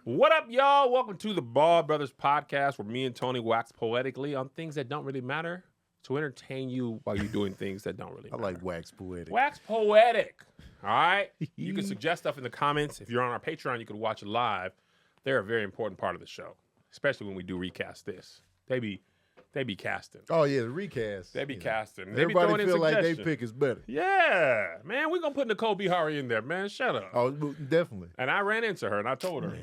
What up, y'all? Welcome to the Ball Brothers podcast, where me and Tony wax poetically on things that don't really matter to entertain you while you're doing things that don't really matter. I like wax poetic. Wax poetic. All right? You can suggest stuff in the comments. If you're on our Patreon, you can watch it live. They're a very important part of the show, especially when we do recast this. They be casting. Oh, yeah, the recast. They be casting. They Everybody be feel like they suggestions. pick is better. Yeah. Man, we're going to put Nicole Bihari in there, man. Shut up. Oh, definitely. And I ran into her, and I told her. Man.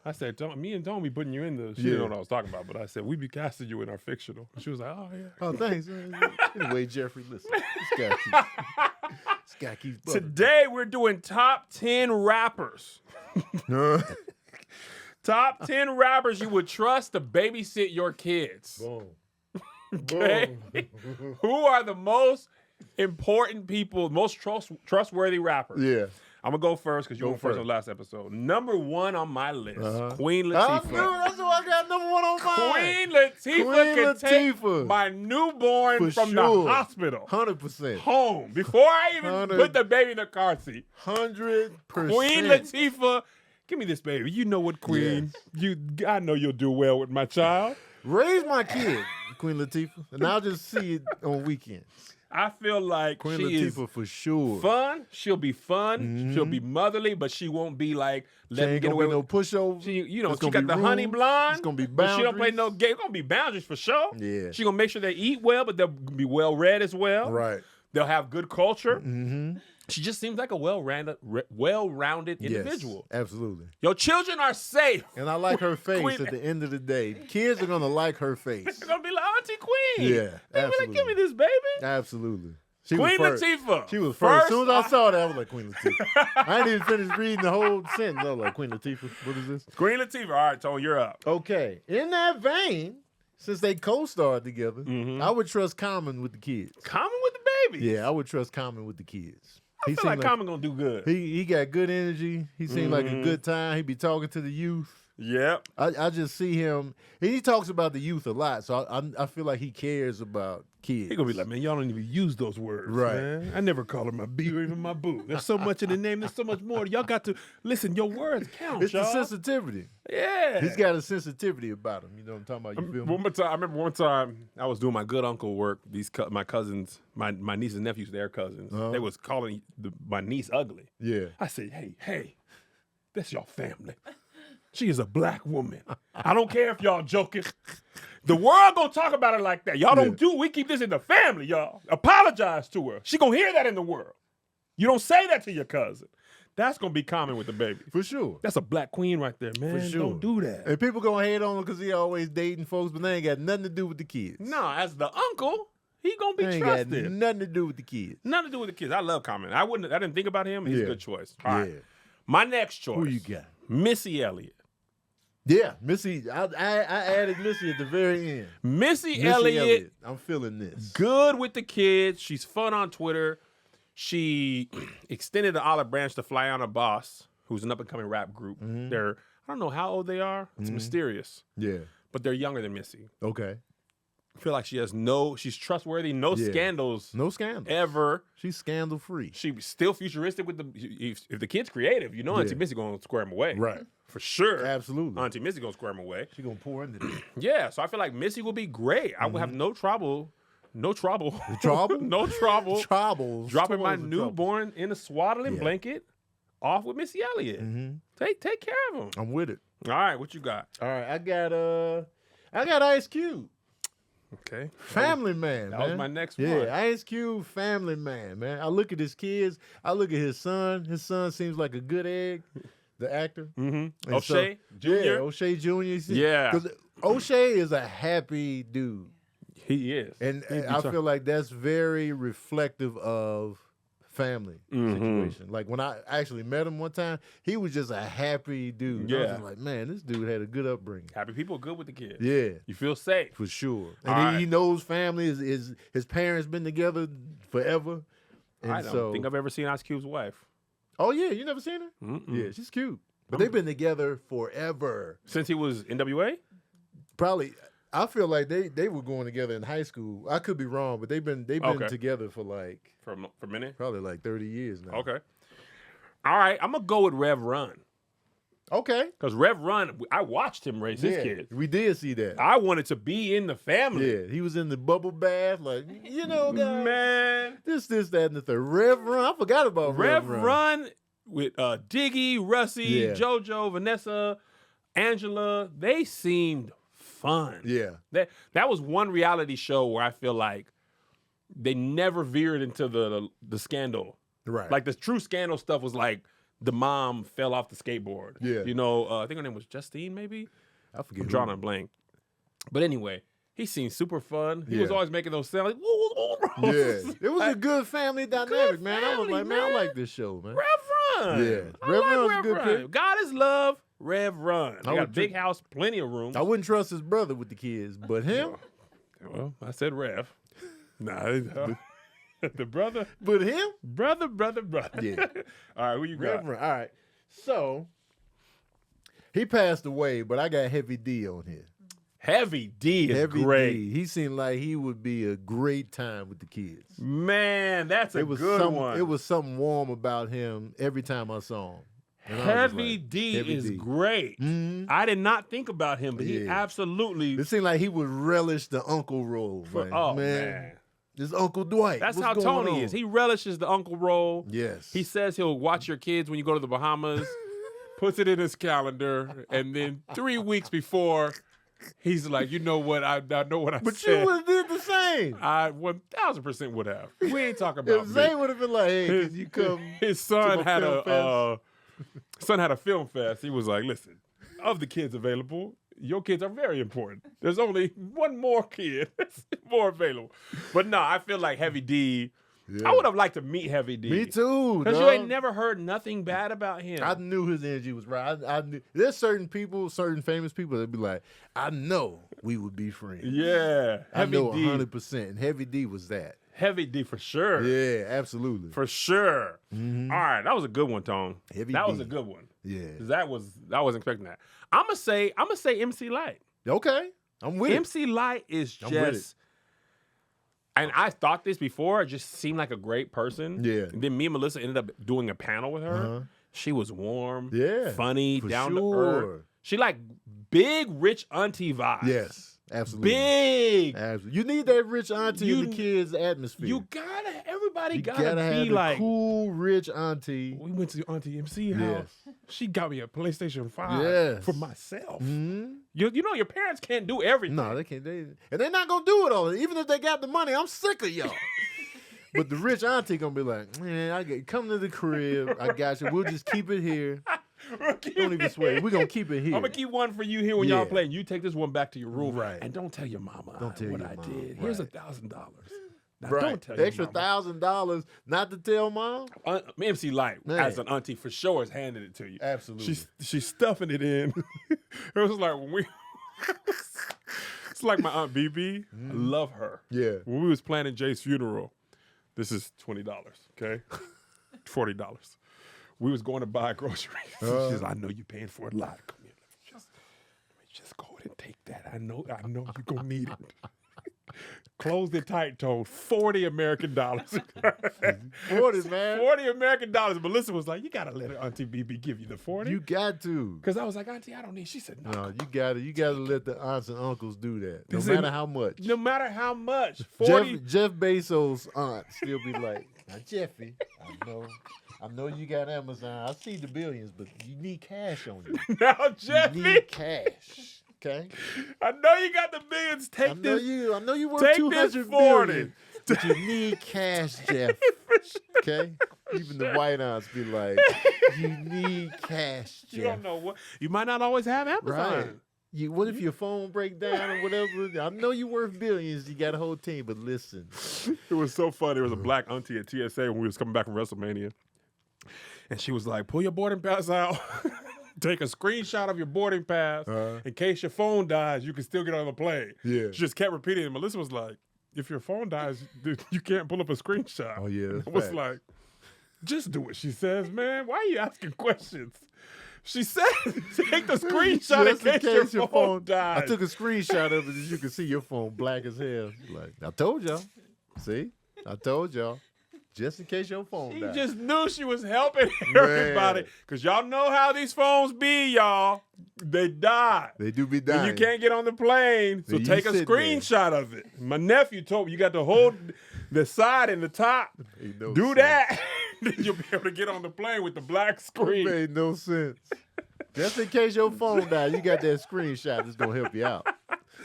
I said, me and Tom be putting you in the... She didn't know what I was talking about, but I said, we be casting you in our fictional. And she was like, oh, yeah. Oh, thanks. Anyway, Jeffrey, listen. This guy keeps bugging. Today, we're doing top 10 rappers. Top 10 rappers you would trust to babysit your kids. Boom. Okay? Boom. Who are the most important people, most trustworthy rappers? Yeah. I'm going to go first because you went first on the last episode. Number one on my list, Queen Latifah. That's who I got number one on mine. Queen Latifah can take Latifah. my newborn For from sure. the hospital 100%. home before I even 100. put the baby in the car seat. 100%. Queen Latifah, give me this baby. You know what, Queen? I know you'll do well with my child. Raise my kid, Queen Latifah, and I'll just see it on weekends. I feel like Queen she Latifah is for sure. fun. She'll be fun. Mm-hmm. She'll be motherly, but she won't be like She let me ain't get gonna away be no with. pushover. She It's got gonna the be honey rules. blonde. It's gonna be but she don't play boundaries. no game. It's gonna be boundaries for sure. Yeah. She gonna make sure they eat well, but they'll be well read as well. Right. They'll have good culture. Mm-hmm. She just seems like a well-rounded individual. Yes, absolutely. Your children are safe. And I like her face Queen- at the end of the day. Kids are gonna like her face. They're gonna be like Auntie Queen. Yeah, They're like, give me this baby. Absolutely. She Queen was first. Latifah. She was first. As soon as I First- saw that, I was like, Queen Latifah. I didn't even finish reading the whole sentence. I was like, Queen Latifah, what is this? Queen Latifah. All right, Tone, you're up. Okay. In that vein, since they co-starred together, Mm-hmm. I would trust Common with the kids. Common with the baby. Yeah, I would trust Common with the kids. I feel like Common gonna do good. He got good energy. He seemed like a good time. He be talking to the youth. Yep. I just see him. He talks about the youth a lot, so I feel like he cares about kids. He gonna be like, man, y'all don't even use those words, Right. man. I never call her my B or even my boo. There's so much in the name. There's so much more. Y'all got to listen. Your words count, It's y'all. the sensitivity. Yeah. He's got a sensitivity about him. You know what I'm talking about? You feel me? One more time, I remember one time I was doing my good uncle work. My cousins, my nieces and nephews, their cousins, they was calling my niece ugly. Yeah. I said, hey, that's your family. She is a black woman. I don't care if y'all joking. The world gonna talk about her like that. Y'all don't do. We keep this in the family, y'all. Apologize to her. She gonna hear that in the world. You don't say that to your cousin. That's gonna be common with the baby. For sure. That's a black queen right there, man. For sure. Don't do that. And people gonna hate on him because he always dating folks, but they ain't got nothing to do with the kids. No, as the uncle, he gonna be They ain't trusted. got nothing to do with the kids. Nothing to do with the kids. I love Common. I didn't think about him. He's a good choice. All right. Yeah. My next choice. Who you got? Missy Elliott. Yeah, Missy. I added Missy at the very end. Missy Elliott. I'm feeling this. Good with the kids. She's fun on Twitter. She extended the olive branch to Flyana Boss, who's an up-and-coming rap group. They're, I don't know how old they are. It's mysterious. Yeah. But they're younger than Missy. Okay. I feel like she's trustworthy, no scandals No scandal. ever. She's scandal free. She's still futuristic with if the kid's creative, you know Auntie Missy gonna square him away. Right. For sure. Absolutely. Auntie Missy gonna square him away. She gonna pour into this. Yeah, so I feel like Missy will be great. I will have no trouble. Trouble? no trouble. Troubles. Dropping my Troubles and newborn in a swaddling Yeah. blanket off with Missy Elliott. Take care of him. I'm with it. All right, what you got? All right, I got Ice Cube. Okay. Family man, That man. was my next yeah, one. Ice Cube, family man, man. I look at his kids. I look at his son. His son seems like a good egg, the actor. Mm-hmm. And O'Shea Jr.? Yeah, O'Shea Jr. Yeah. Because O'Shea is a happy dude. He is. And He be I feel like that's very reflective of family situation. Like when I actually met him one time, he was just a happy dude. I was Yeah. just like, man, this dude had a good upbringing. Happy people good with the kids. Yeah. You feel safe. For sure. All And he right. knows family. His parents been together forever. And I don't think I've ever seen Ice Cube's wife. Oh, yeah. You never seen her? Mm-mm. Yeah, she's cute. But they've been together forever. Since he was NWA? Probably, I feel like they were going together in high school. I could be wrong, but they've been Okay. together for like For a minute? probably like 30 years now. Okay. All right, I'm going to go with Rev Run. Okay. Because Rev Run, I watched him raise his Yeah, kids. we did see that. I wanted to be in the family. Yeah, he was in the bubble bath, like, guys. Man. This, that, and the third. Rev Run. I forgot about Rev Run. Run with Diggy, Russie, JoJo, Vanessa, Angela, they seemed fun. Yeah. That was one reality show where I feel like they never veered into the scandal. Right. Like the true scandal stuff was like the mom fell off the skateboard. Yeah. You know, I think her name was Justine, maybe? I forget. I'm drawing a blank. But anyway, he seemed super fun. He was always making those sounds like, woo. Yeah. It was a good family dynamic, man. I was like, man, I man. like this show, man. Rev Run. Yeah. I Rev like Run's a Rev good Run. pick. God is love, Rev Run. They got a would big house, plenty of room. I wouldn't trust his brother with the kids, but him? Well, I said Rev. Nah, the brother. But him? Brother. Yeah. All right, who you got? Rev Run. All right. So, he passed away, but I got Heavy D on here. Heavy D is Heavy great. D. He seemed like he would be a great time with the kids. Man, that's a good one. It was something warm about him every time I saw him. And I was Heavy like, D Heavy is D. great. Mhm. I did not think about him, but he Yeah. absolutely. It seemed like he would relish the uncle role. Like, Oh man. This Uncle Dwight. That's what's how going Tony on? is. He relishes the uncle role. Yes. He says he'll watch your kids when you go to the Bahamas, puts it in his calendar, and then 3 weeks before, he's like, you know what? I know what I But said. you would have did the same. I 1,000% would have. We ain't talking about If me. Zay would have been like, hey, can you come? His son to my had film a film fest. He was like, listen, of the kids available, your kids are very important. There's only one more kid that's more available. But no, I feel like Heavy D. Yeah. I would have liked to meet Heavy D. Me too. Because you dog. ain't never heard nothing bad about him. I knew his energy was right. I knew there's certain people, certain famous people that be like, I know we would be friends. Yeah. I Heavy know D. 100%. And Heavy D was that. Heavy D for sure. Yeah, absolutely. For sure. Mhm. All right, that was a good one, Tone. Heavy that D. was a good one. Yeah. I wasn't expecting that. I'm gonna say MC Light. Okay. I'm with it. MC Light is I'm with it. just, and I thought this before, it just seemed like a great person. Yeah. And then me and Melissa ended up doing a panel with her. Uh-huh. She was warm, Yeah, funny, for down to sure. earth. She like big rich auntie vibes. Yes, absolutely. Big. Absolutely. You need that rich auntie in the kids' atmosphere. Everybody You gotta have be the like. cool rich auntie. We went to Auntie MC house. Yes. She got me a PlayStation 5 Yes. for myself. Mm-hmm. You know your parents can't do everything. No, they can't. And they're not gonna do it all. Even if they got the money, I'm sick of y'all. But the rich auntie gonna be like, man, come to the crib. I got you. We'll just keep it here. Don't even sweat. We're gonna keep it here. I'm gonna keep one for you here when Yeah. y'all play. You take this one back to your room, Right. And don't tell your mama Don't tell what your I mom. did. Here's Right. $1,000. Now, Right. don't tell your Extra mama. $1,000 not to tell mom. MC Light, Man. as an auntie, for sure is handing it to you. Absolutely. She's stuffing it in. It was like when we. It's like my aunt BB. I love her. Yeah. When we was planning Jay's funeral, this is $20, okay? $40. We was going to buy groceries. She says, I know you're paying for a lot. Come here, let me just go ahead and take that. I know you're gonna need it. Closed it tight, Tone. $40 American dollars. 40, man. $40 American dollars. Melissa was like, you gotta let Auntie BB give you the 40. You got to. Because I was like, Auntie, I don't need. She said, no. No, you gotta let the aunts and uncles do that. No This matter is- how much. No matter how much. 40. Jeff Bezos' aunt still be like, now Jeffy, I know you got Amazon. I see the billions, but you need cash on you. Now, You Jeffy, need cash. Okay? I know you got the millions. Take I this. know you worth take 200 this 40. billion, but you need cash, Jeff. Okay? Even the white aunts be like, you need cash, You Jeff. don't know what. You might not always have Amazon. Right. What if your phone break down or whatever? I know you worth billions. You got a whole team, but listen. It was so funny. There was a black auntie at TSA when we was coming back from WrestleMania. And she was like, pull your boarding pass out. Take a screenshot of your boarding pass. In case your phone dies, you can still get on the plane. Yeah. She just kept repeating it. And Melissa was like, if your phone dies, dude, you can't pull up a screenshot. Oh, yeah, that's I was fact. like, just do what she says, man. Why are you asking questions? She said, take the screenshot in Just case your phone dies. I took a screenshot of it, as you can see your phone black as hell. Like, I told y'all. See? I told y'all. Just in case your phone She died. just knew she was helping everybody. Because y'all know how these phones be, y'all. They die. They do be And dying. you can't get on the plane, so Then you take a sit there. screenshot of it. My nephew told me you got to hold the side and the top. Made no Do sense. that. Then you'll be able to get on the plane with the black It screen. made no sense. Just in case your phone died, you got that screenshot that's going to help you out.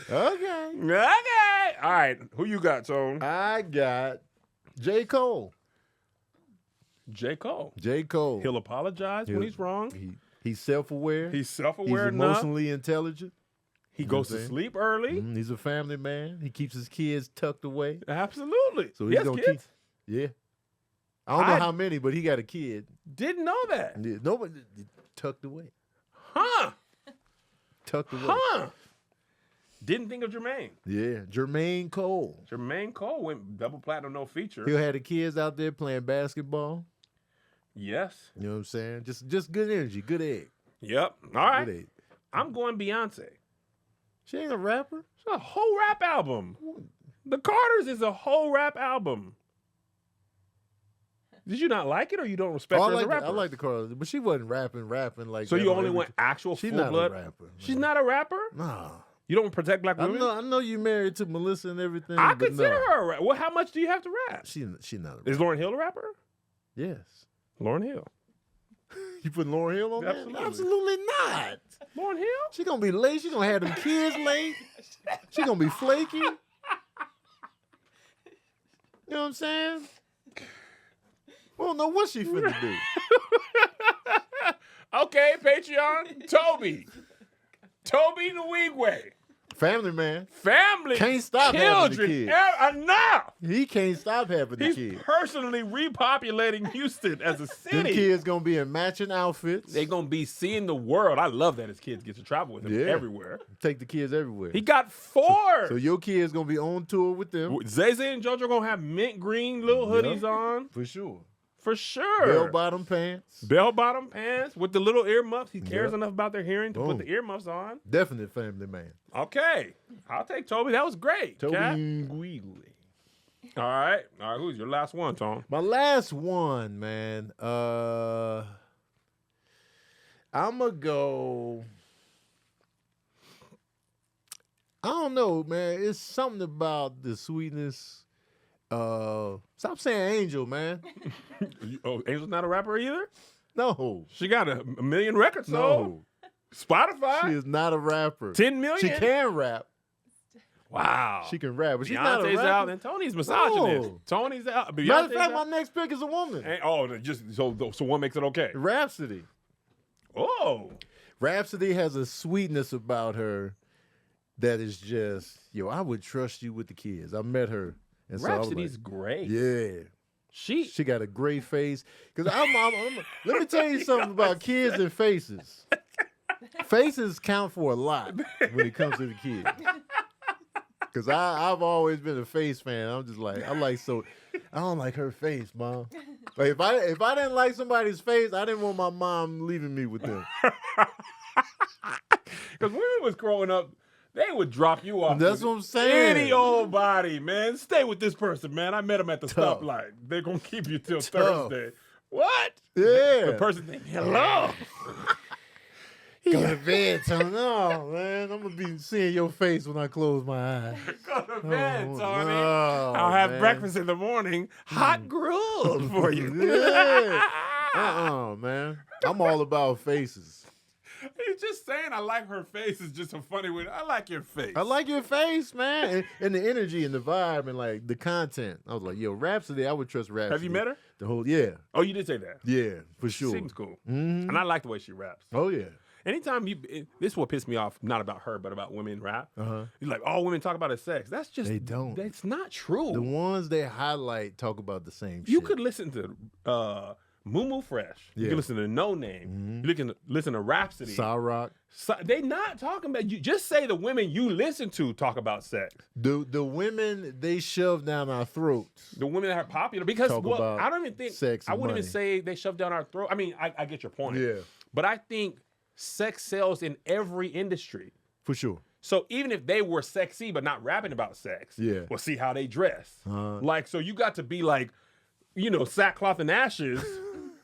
Okay. Okay. All right. Who you got, Tone? I got J. Cole. J. Cole. J. Cole. He'll apologize when he's wrong. He's self-aware. He's He's self-aware enough. emotionally intelligent. He You know goes what I'm to saying? sleep early. He's a family man. He keeps his kids tucked away. Absolutely. So He he's has gonna kids? keep. Yeah. I don't know I- how many, but he got a kid. Didn't know that. Yeah, nobody tucked away. Huh. Tucked away. Huh. Didn't think of Jermaine. Yeah. Jermaine Cole. Jermaine Cole went double platinum, no feature. He'll have the kids out there playing basketball. Yes. You know what I'm saying? Just good energy, good egg. Yep. All right. Good egg. I'm going Beyonce. She ain't a rapper. It's a whole rap album. The Carters is a whole rap album. Did you not like it, or you don't respect her as a rapper? I like the Carter, but she wasn't rapping like. So that you on only every- want actual She's full not blood? a rapper. She's not a rapper? Nah. You don't protect black I women? know you married to Melissa and everything. I but consider no. her a rapper. Well, how much do you have to rap? She not a rapper. Is Lauryn Hill a rapper? Yes. Lauryn Hill. You putting Lauryn Hill on Absolutely. that? Absolutely not. Lauryn Hill? She gonna be late. She gonna have them kids late. She gonna be flaky. You know what I'm saying? We don't know what she finna do. Okay, Patreon. Toby the Wigway. Family man. Family. Can't stop having the children. kids. Enough. He can't stop having the He's kids. personally repopulating Houston as a Them city. kids gonna be in matching outfits. They're going to be seeing the world. I love that his kids get to travel with him Yeah. everywhere. Take the kids everywhere. He got 4. So your kids gonna be on tour with them Zay and JoJo going to have mint green little hoodies on. for sure. For sure. Bell bottom pants. Bell-bottom pants with the little earmuffs. He cares Yep. enough about their hearing to Boom. put the earmuffs on. Definite family man. Okay. I'll take Toby. That was great. Toby Cat. Guigui. All right. Who's your last one, Tom? My last one, man. I'ma go. I don't know, man. It's something about the sweetness. Stop saying Angel, man. Angel's not a rapper either? No. She got a million records sold. No. Spotify? She is not a rapper. 10 million? She can rap. Wow. She can rap, but she's not a Beyonce's rapper. out and Tony's misogynist. No. Tony's out. Matter of Beyonce's fact, out. my next pick is a woman. So one makes it okay. Rhapsody. Oh. Rhapsody has a sweetness about her that is just, I would trust you with the kids. I met her. And so I was Rhapsody's like, great. yeah. She She got a great face. Because let me tell you something about kids and faces. Faces count for a lot when it comes to the kids. Because I've always been a face fan. I'm just like, I don't like her face, Mom. Like if I didn't like somebody's face, I didn't want my mom leaving me with them. Because when we was growing up, they would drop you off. That's with what I'm saying. Any old body, man. Stay with this person, man. I met him at the Tough. stoplight. They're going to keep you till Tough. Thursday. What? Yeah. The person think, hello. Go to bed, Tony. No, man. I'm going to be seeing your face when I close my eyes. Go to bed, Oh, Tony. no, I'll have man. breakfast in the morning, hot grilled for you. Yeah. Man. I'm all about faces. He's just saying I like her face is just a funny way. I like your face. I like your face, man. And the energy and the vibe and like the content. I was like, Rhapsody, I would trust Rhapsody. Have you met her? The whole, yeah. Oh, you did say that. Yeah, for sure. Seems cool. Mhm. And I like the way she raps. Oh, yeah. Anytime this is what pissed me off, not about her, but about women rap. Uh-huh. You're like, all women talk about is sex. That's just, They don't. That's not true. The ones they highlight talk about the same shit. You could listen to Moo Fresh. You Yeah. can listen to No Name. You can listen to Rhapsody. Rock. They not talking about you. Just say the women you listen to talk about sex. The women they shove down our throats. The women that are popular. Because Talk about I don't even think sex I and wouldn't money. even say they shove down our throat. I mean, I get your point. Yeah. But I think sex sells in every industry. For sure. So even if they were sexy but not rapping about sex, Yeah. well, see how they dress. Uh-huh. Like, so you got to be like sackcloth and ashes,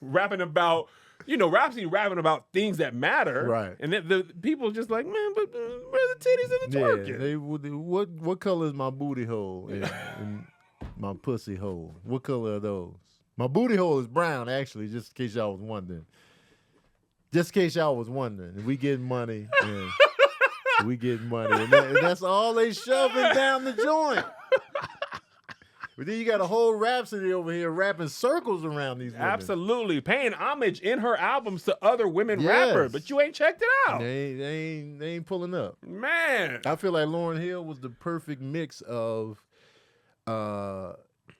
rapping about, Rhapsody rapping about things that matter. Right. And then the people just like, man, but where are the titties and the twerking? What color is my booty hole and my pussy hole? What color are those? My booty hole is brown, actually, just in case y'all was wondering. We getting money. And we getting money. And that's all they shoving down the joint. But then you got a whole Rhapsody over here rapping circles around these women. Absolutely. Paying homage in her albums to other women rappers. But you ain't checked it out. They ain't pulling up. Man. I feel like Lauryn Hill was the perfect mix of,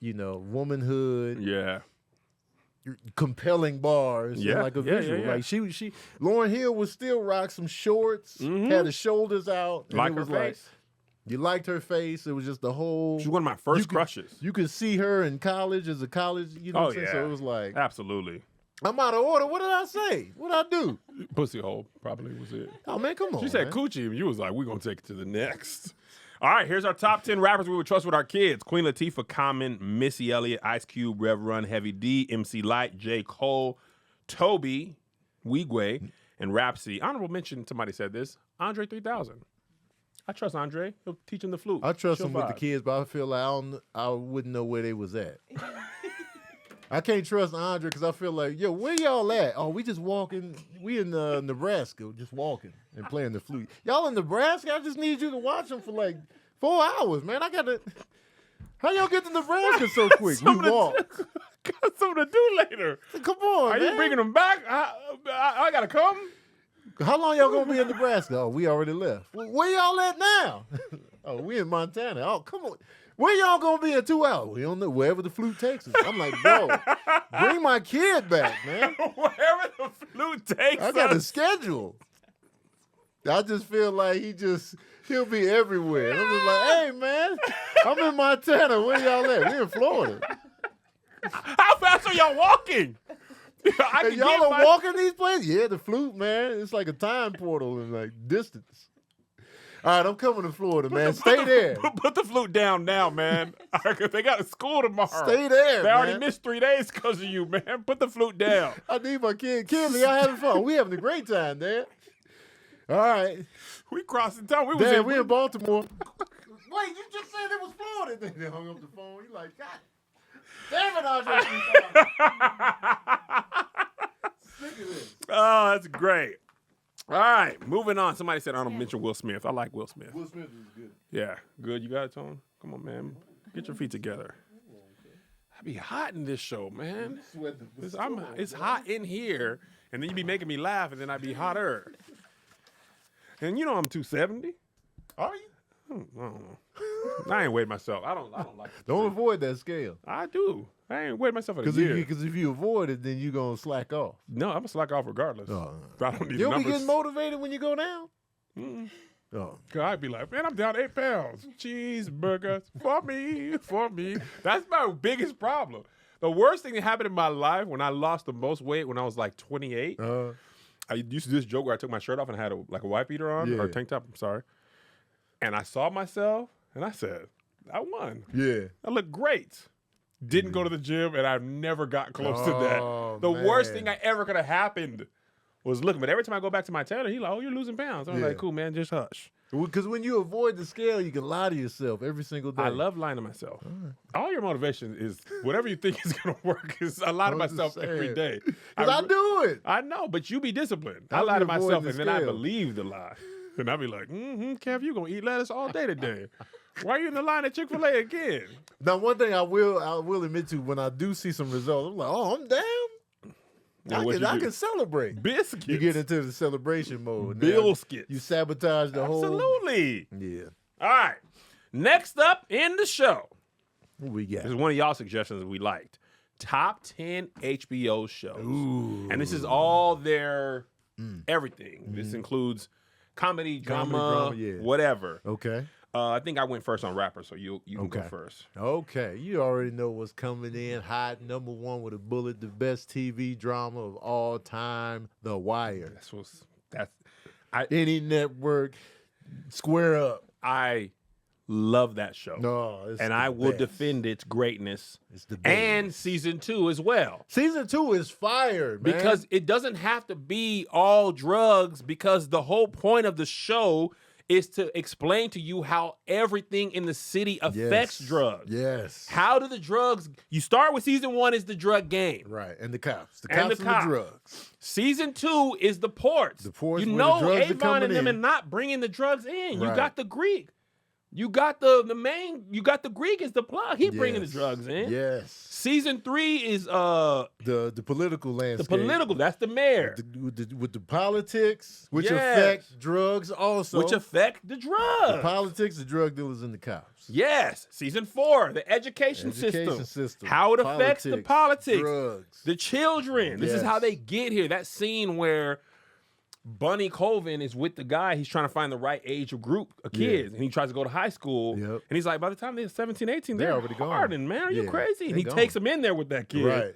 womanhood. Yeah. Compelling bars, and like a visual. Yeah. Like she, Lauryn Hill would still rock some shorts, had the shoulders out, and like it was her face. You liked her face. It was just the whole. She's one of my first crushes. You could see her in college as a college, what I'm saying? So it was like, absolutely. I'm out of order. What did I say? What did I do? Pussy hole probably was it. Oh man, come on. She said coochie, and you was like, we're gonna take it to the next. All right, here's our top 10 rappers we would trust with our kids. Queen Latifah, Common, Missy Elliott, Ice Cube, Rev Run, Heavy D, MC Lyte, J. Cole, Toby, Wigwe, and Rhapsody. Honorable mention, somebody said this, Andre 3000. I trust Andre. He'll teach him the flute. I trust She'll him with vibe. the kids, but I feel like I wouldn't know where they was at. I can't trust Andre because I feel like, where y'all at? Oh, we just walking. We in Nebraska, just walking and playing the flute. Y'all in Nebraska? I just need you to watch them for like 4 hours, man. I gotta. How y'all get to Nebraska so quick? We walk. Got something to do later. Come on, Are man. you bringing them back? I gotta come. How long y'all gonna be in Nebraska? Oh, we already left. Where y'all at now? Oh, we in Montana. Oh, come on. Where y'all gonna be in 2 hours? We don't know. Wherever the flute takes us. I'm like, bro, bring my kid back, man. Wherever the flute takes us. I got a schedule. I just feel like he'll be everywhere. And I'm just like, hey, man, I'm in Montana. Where y'all at? We in Florida. How fast are y'all walking? And y'all are walking these places? Yeah, the flute, man. It's like a time portal in like distance. All right, I'm coming to Florida, man. Stay there. Put the flute down now, man. They got a school tomorrow. Stay there, They man. already missed 3 days because of you, man. Put the flute down. I need my kid. Kinley, y'all having fun. We having a great time, Dad. All right. We crossing town. We in Baltimore. Wait, you just said it was Florida. Then they hung up the phone. You like, God damn it, Andre. Sick of this. Oh, that's great. All right, moving on. Somebody said Arnold mentioned Will Smith. I like Will Smith. Will Smith is good. Yeah, good. You got it, Tone? Come on, man. Get your feet together. I be hot in this show, man. It's hot in here, and then you be making me laugh, and then I be hotter. And I'm 270. Are you? I don't know. I ain't weighed myself. I don't like it. Don't avoid that scale. I do. I ain't weighed myself in a year. Because if you avoid it, then you're going to slack off. No, I'm going to slack off regardless. Oh. I don't need You'll numbers. be getting motivated when you go down? Mm-mm. Oh. Cause I'd be like, man, I'm down 8 pounds. Cheeseburgers for me. That's my biggest problem. The worst thing that happened in my life when I lost the most weight when I was like 28. I used to do this joke where I took my shirt off and I had a wife beater on or a tank top. I'm sorry. And I saw myself and I said, I won. Yeah. I look great. Didn't go to the gym and I've never got close to that. The worst thing that ever could have happened was looking. But every time I go back to my tailor, he's like, oh, you're losing pounds. I'm like, cool, man, just hush. Because when you avoid the scale, you can lie to yourself every single day. I love lying to myself. All your motivation is whatever you think is going to work is I lie to myself every day. Because I do it. I know, but you be disciplined. I lie to myself and then I believe the lie. And I be like, Kev, you going to eat lettuce all day today. Why are you in the line at Chick-fil-A again? Now, one thing I will admit to, when I do see some results, I'm like, oh, I'm down. I can celebrate. Biscuits. You get into the celebration mode. Biscuits. You sabotage the whole. Absolutely. Yeah. All right. Next up in the show. What we got? This is one of y'all suggestions we liked. Top 10 HBO shows. Ooh. And this is all their everything. This includes comedy, drama, whatever. Okay. I think I went first on rappers, so you can go first. Okay. You already know what's coming in hot. Number one with a bullet, the best TV drama of all time, The Wire. Any network, square up. I love that show. No, it's and the I will best. defend its greatness. It's the And best. season 2 as well. Season 2 is fire, man. Because it doesn't have to be all drugs, because the whole point of the show is to explain to you how everything in the city affects drugs. Yes. How do the drugs... You start with season 1 is the drug game. Right, and the cops. The And cops the and the cops. drugs. Season 2 is the ports. The ports you where know the drugs are Avon coming and them in. are not bringing the drugs in. You Right. got the Greek. You got the main... You got the Greek is the plug. He bringing the Yes. drugs in. Yes. Season 3 is The political the landscape. political. That's the mayor. With the politics, which Yes. affect drugs also. Which affect the the drugs. politics, the drug dealers, and the cops. Yes. Season 4, the education system. How it affects the politics. drugs. The children. This is how Yes. they get here. That scene where Bunny Colvin is with the guy. He's trying to find the right age of group of kids. And he tries to go to high school. Yep. And he's like, by the time they're 17, 18, they're already gone. hardened, man. Are you Yeah, crazy? And they he gone. takes him in there with that kid. Right.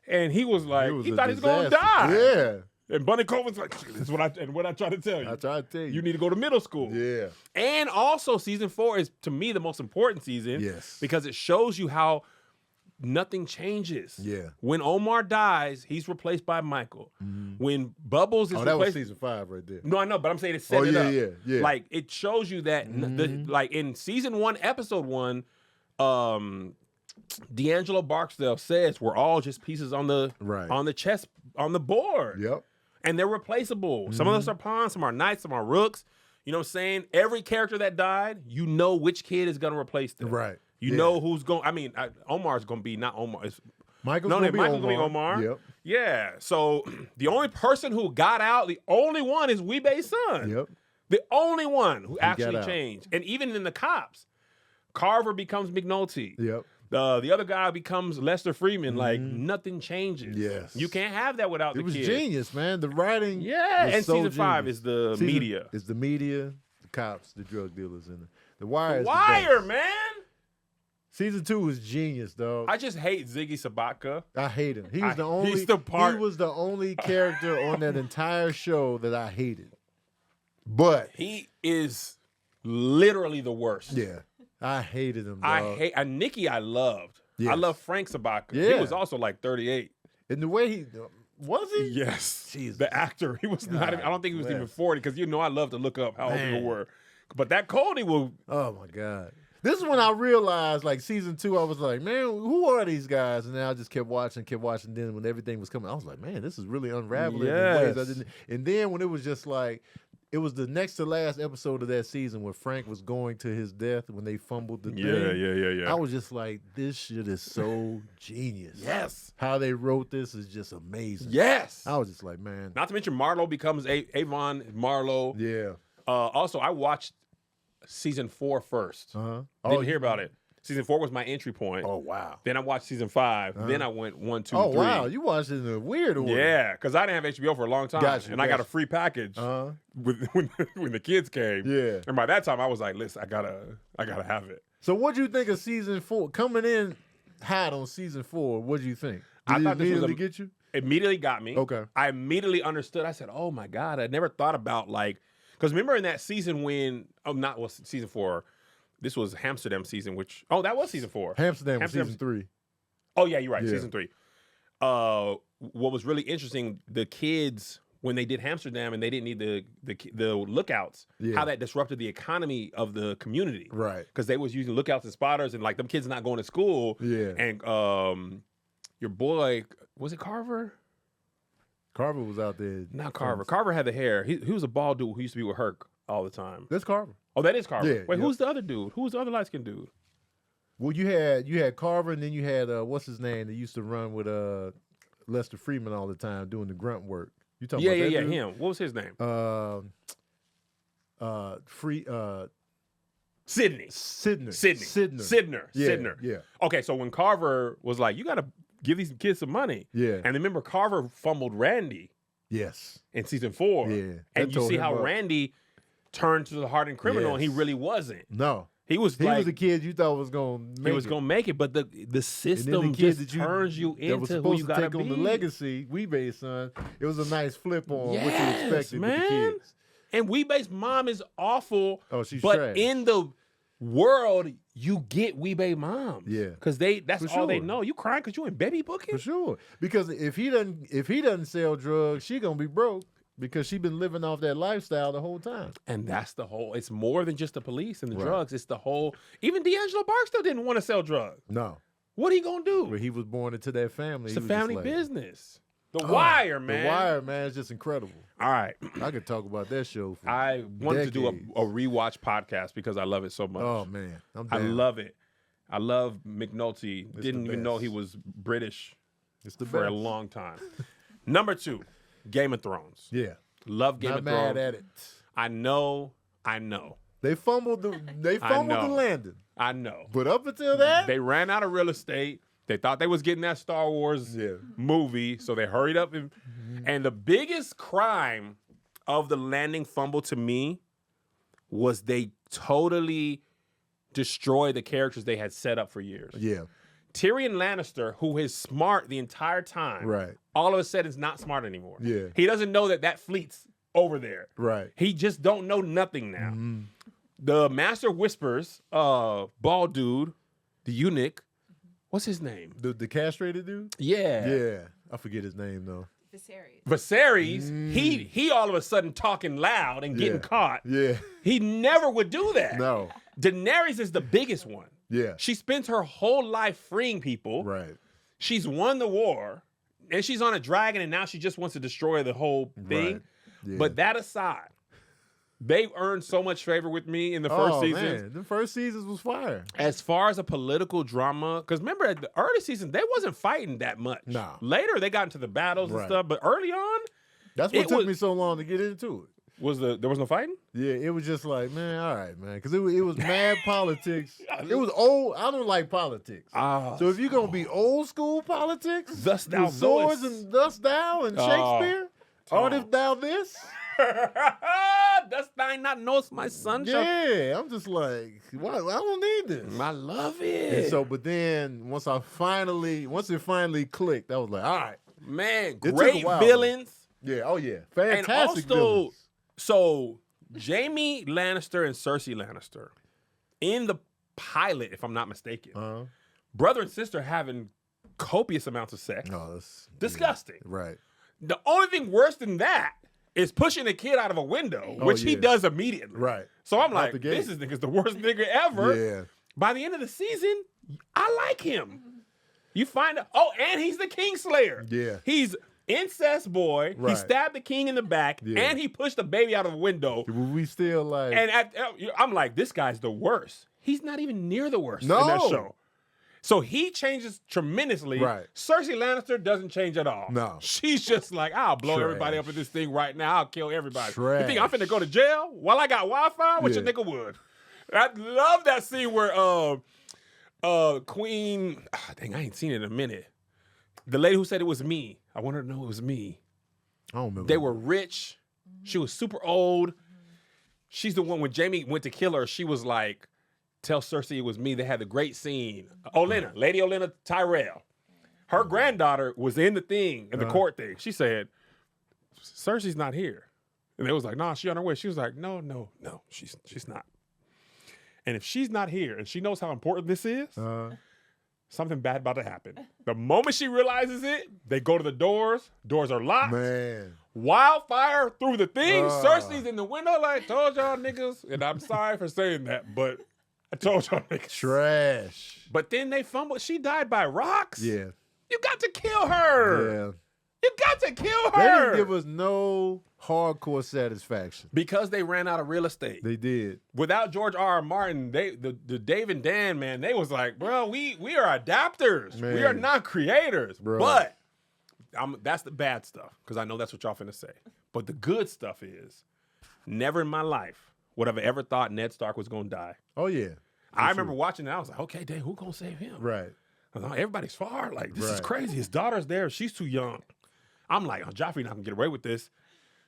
And he was like, It he a thought he was going to disaster. die. Yeah. And Bunny Colvin's like, this is what I try to tell you. I try to tell you. You need to go to middle school. Yeah. And also, season 4 is, to me, the most important season. Yes. Because it shows you how nothing changes. Yeah. When Omar dies, he's replaced by Michael. When Bubbles is Oh, that was replaced... season 5 right there. No, I know, but I'm saying it set Oh, it yeah, up. yeah. Like, it shows you that, like, in season 1, episode 1, D'Angelo Barksdale says we're all just pieces on the chess, on the board. Yep. And they're replaceable. Some of us are pawns, some are knights, some are rooks. You know what I'm saying? Every character that died, you know which kid is going to replace them. Right. You know who's going... I mean, Omar's going to be not Omar. It's, Michael's no, gonna be Michael's Omar. going to be Omar. Yep. Yeah. So the only person who got out, the only one is Weebay's son. Yep. The only one who got actually out. changed. And even in the cops, Carver becomes McNulty. Yep. The other guy becomes Lester Freeman. Like, nothing changes. Yes. You can't have that without the It was kid. genius, man. The writing. Yeah. was And so season 5 genius. is the media. It's the media, the cops, the drug dealers, and the Wire. is the Wire, best. man. Season 2 was genius, dog. I just hate Ziggy Sabatka. I hate him. He was the only. he's the part- He was the only character on that entire show that I hated. But He is literally the worst. yeah, I hated him. Dog. I hate Nikki. I loved. I Yes. love Frank Sabatka. He Yeah. was also like 38. and the way he was he. Yes, Jesus. the actor. He was not. Even, I don't think he was even bless. 40 because I love to look up how old Man. people were. But that Cody will. Oh my god. This is when I realized, like season 2, I was like, man, who are these guys? And then I just kept watching. Then when everything was coming, I was like, man, this is really unraveling in ways I Yes. didn't. And then when it was just like, it was the next to last episode of that season where Frank was going to his death when they fumbled the thing. Yeah. I was just like, this shit is so genius. Yes. How they wrote this is just amazing. Yes. I was just like, man. Not to mention Marlo becomes Avon Marlo. Yeah. Also, I watched season 4 first. Uh-huh. Didn't hear about it. Season 4 was my entry point. Oh, wow. Then I watched season 5. Then I went 1, 2, Oh, 3. wow. You watched it in a weird order. Yeah, because I didn't have HBO for a long time, Gotcha, and I got a gotcha. free package Uh-huh. when the kids came. Yeah. And by that time, I was like, listen, I gotta have it. So what do you think of season 4? Coming in hot on season 4, what do you think? Did I it thought this was immediately a- get you? Immediately got me. Okay. I immediately understood. I said, oh my God, I never thought about because remember in that season when, season 4, this was Amsterdam season, that was season 4. Amsterdam was Amsterdam- season 3. Oh yeah, you're right, Yeah. season 3. What was really interesting, the kids, when they did Amsterdam and they didn't need the lookouts, Yeah. how that disrupted the economy of the community. Right. Because they was using lookouts and spotters and like them kids not going to school. Yeah. And your boy, was it Carver? Carver was out there. Not Carver. Carver had the hair. He was a bald dude who used to be with Herc all the time. That's Carver. Oh, that is Carver. Yeah, Wait, yeah. who's the other dude? Who was the other light-skinned dude? Well, you had Carver, and then you had what's his name that used to run with Lester Freeman all the time doing the grunt work. You talking Yeah, about that dude? him. What was his name? Sidney. Sidner. Yeah, Sidner. yeah. Okay, so when Carver was like, you got to give these kids some money. Yeah. And remember, Carver fumbled Randy Yes. in season 4. Yeah. And That you told see him how up. Randy turned to the hardened criminal, and he Yes. really wasn't. No. He was He like, was a kid you thought was going to make he was it. going to make it, but the And then system the kid just turns you that was into who you supposed got to to take on be. the legacy, Weebay's son. It was a nice flip on what you Yes, expected with the man. kids. And Weebay's mom is awful. Oh, she's but trash. in the world, you get we baby moms. Yeah. Because that's For all they sure. know. You crying because you in baby booking? For sure. Because if he doesn't sell drugs, she gonna be broke because she been living off that lifestyle the whole time. And that's the whole, it's more than just the police and the Right. drugs. It's the whole, even D'Angelo Barksdale didn't want to sell drugs. No. What are he going to do? But he was born into that family. It's He a was family just like, business. The Wire, man. The Wire, man, is just incredible. All right. I could talk about that show for I wanted to do decades. a rewatch podcast because I love it so much. Oh, man. I down. love it. I love McNulty. the Didn't even know best. he was British It's the for a best. long time. Number 2, Game of Thrones. Yeah. Love Game Not of mad Thrones. at it. I know. They fumbled the know. landing. I know. But up until that, They ran out of real estate. They thought they was getting that Star Wars Yeah. movie, so they hurried up. And the biggest crime of the landing fumble to me was they totally destroyed the characters they had set up for years. yeah, Tyrion Lannister, who is smart the entire time, right, all of a sudden is not smart anymore. Yeah. He doesn't know that fleet's over there. right. He just don't know nothing now. Mm-hmm. The Master Whispers, bald dude, the eunuch, what's his name? The castrated dude? Yeah. Yeah. I forget his name, though. Viserys, he all of a sudden talking loud and getting Yeah. caught. Yeah. He never would do that. No. Daenerys is the biggest one. Yeah. She spends her whole life freeing people. Right. She's won the war, and she's on a dragon, and now she just wants to destroy the whole thing. Right. Yeah. But that aside, they earned so much favor with me in the first season. Man. The first seasons was fire. As far as a political drama, because remember at the early season, they wasn't fighting that much. Nah. Later, they got into the battles and Right. stuff, but early on, That's what It took was- me so long to get into it. there was no fighting? Yeah, it was just like, man, all right, man. Because it was mad politics. It was old. I don't like politics. Ah, So if you're going to be old school politics, Thus thou with swords knowest. and thus thou and Shakespeare, art if thou this? Dost thou not knowest my son? shall- Yeah, I'm just like, why? I don't need this. I love it. And so, but then once it finally clicked, I was like, all right. Man, took a great while, villains. Yeah, oh yeah. And Fantastic also, villains. so Jaime Lannister and Cersei Lannister in the pilot, if I'm not mistaken, Uh-huh. brother and sister having copious amounts of sex. No, that's Disgusting. yeah, right. The only thing worse than that is pushing a kid out of a window, Oh, which he yeah. does immediately. Right. So I'm Out like, the gate. this nigga's the worst nigga ever. Yeah. By the end of the season, I like him. You find out, and he's the Kingslayer. Yeah. He's incest boy. He Right. stabbed the king in the back, Yeah. and he pushed the baby out of a window. We still like And I'm like, this guy's the worst. He's not even near the worst in No. that show. So he changes tremendously. Right. Cersei Lannister doesn't change at all. No. She's just like, I'll blow Trash. everybody up in this thing right now. I'll kill everybody. You Trash. think I'm finna go to jail while I got Wi-Fi? What you Yeah. nigga would? I love that scene where Queen, dang, I ain't seen it in a minute. The lady who said it was me. I want her to know it was me. I don't remember. They were rich. She was super old. She's the one when Jamie went to kill her, she was like, tell Cersei it was me. They had the great scene. Lady Olenna Tyrell. Her granddaughter was in the thing, in the court thing. She said, Cersei's not here. And they was like, nah, she on her way. She was like, no, she's not. And if she's not here and she knows how important this is, something bad about to happen. The moment she realizes it, they go to the doors. Doors are locked. Man. Wildfire through the thing. Cersei's in the window like, told y'all niggas. And I'm sorry for saying that, but I told y'all niggas. Trash. But then they fumbled. She died by rocks. Yeah. You got to kill her. Yeah. You got to kill They her. didn't give us no hardcore satisfaction. Because they ran out of real estate. They did. Without George R. R. Martin, the Dave and Dan, man, they was like, bro, we are adapters. We Man. are not creators. Bro. But that's the bad stuff, because I know that's what y'all finna say. But the good stuff is, never in my life would I have ever thought Ned Stark was gonna die. Oh yeah. I remember watching that. I was like, okay, dang, who gonna save him? Right. I was like, everybody's far. Like, this is Right. crazy. His daughter's there. She's too young. I'm like, Joffrey not gonna get away with this.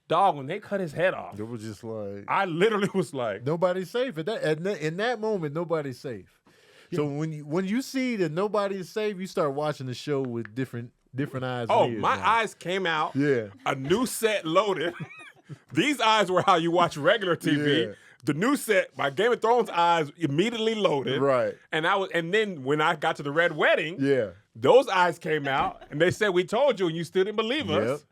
Dog, when they cut his head off, It was just like I literally was like, nobody's safe in that moment. Nobody's safe. So when you see that nobody is safe, you start watching the show with different eyes. oh, and ears my now. eyes came out. Yeah. A new set loaded. These eyes were how you watch regular TV. Yeah. the new set, my Game of Thrones eyes immediately loaded. Right. And then when I got to the Red Wedding, Yeah. those eyes came out and they said, we told you and you still didn't believe us.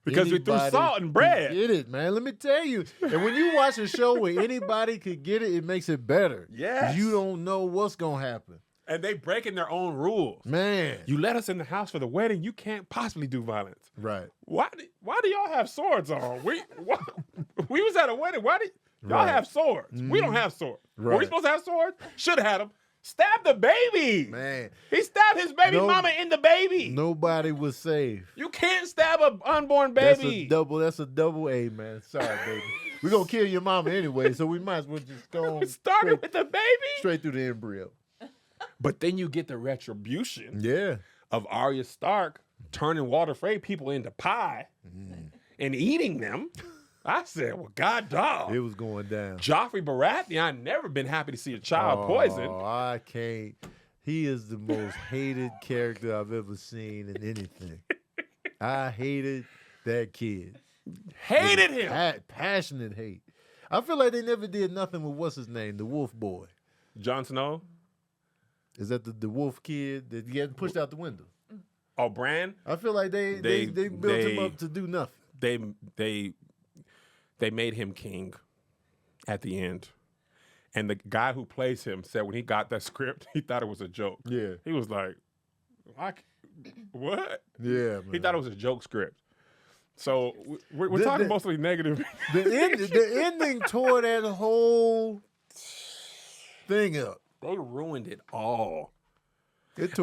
Because we threw salt and bread. Get it, man. Let me tell you. And when you watch a show where anybody could get it, it makes it better. Yes. You don't know what's going to happen. And they breaking their own rules. Man. You let us in the house for the wedding, you can't possibly do violence. Right. Why do y'all have swords on? We was at a wedding. Why do y'all have swords? We don't have swords. Were we supposed to have swords? Should have had them. Stab the baby. Man. He stabbed his baby mama in the baby. Nobody was safe. You can't stab an unborn baby. That's a double A, man. Sorry, baby. We're going to kill your mama anyway, so we might as well just go Started with the baby. straight through the embryo. But then you get the retribution Yeah. of Arya Stark turning Walter Frey people into pie and eating them. I said, well, God dog. It was going down. Joffrey Baratheon, I've never been happy to see a child poisoned. Oh, I can't. He is the most hated character I've ever seen in anything. I hated that kid. Hated him. Passionate hate. I feel like they never did nothing with what's his name, the Wolf Boy. Jon Snow. Is that the wolf kid that get pushed out the window? Oh, Bran. I feel like they built him up to do nothing. They made him king at the end. And the guy who plays him said when he got that script, he thought it was a joke. Yeah. He was like, what? Yeah, man. He thought it was a joke script. So we're talking mostly negative. The ending tore that whole thing up. They ruined it all.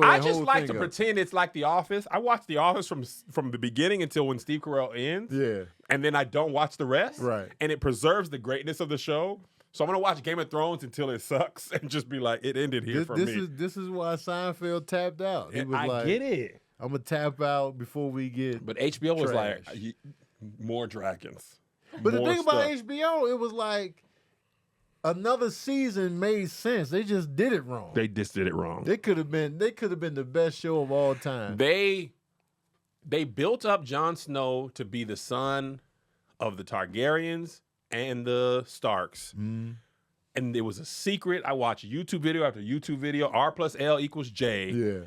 I just like to pretend it's like The Office. I watch The Office from the beginning until when Steve Carell ends. Yeah. And then I don't watch the rest. Right. And it preserves the greatness of the show. So I'm going to watch Game of Thrones until it sucks and just be like, it ended here for me. This is why Seinfeld tapped out. He was I get it. I'm going to tap out before we get But HBO was trash. like, more dragons. But more the thing about stuff. HBO, it was like another season made sense. They just did it wrong. They just did it wrong. They could have been the best show of all time. They built up Jon Snow to be the son of the Targaryens and the Starks. And it was a secret. I watched YouTube video after YouTube video. R plus L equals J. Yeah.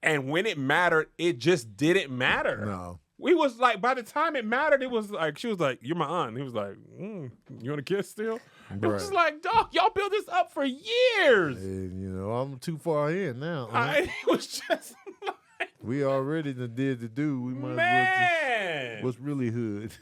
And when it mattered, it just didn't matter. No. We was like, by the time it mattered, it was like, she was like, you're my aunt. He was like, you want to kiss still? It was just like, dog, y'all built this up for years. And, I'm too far in now. It was just like, we already did the do. We might man. as well what's really hood.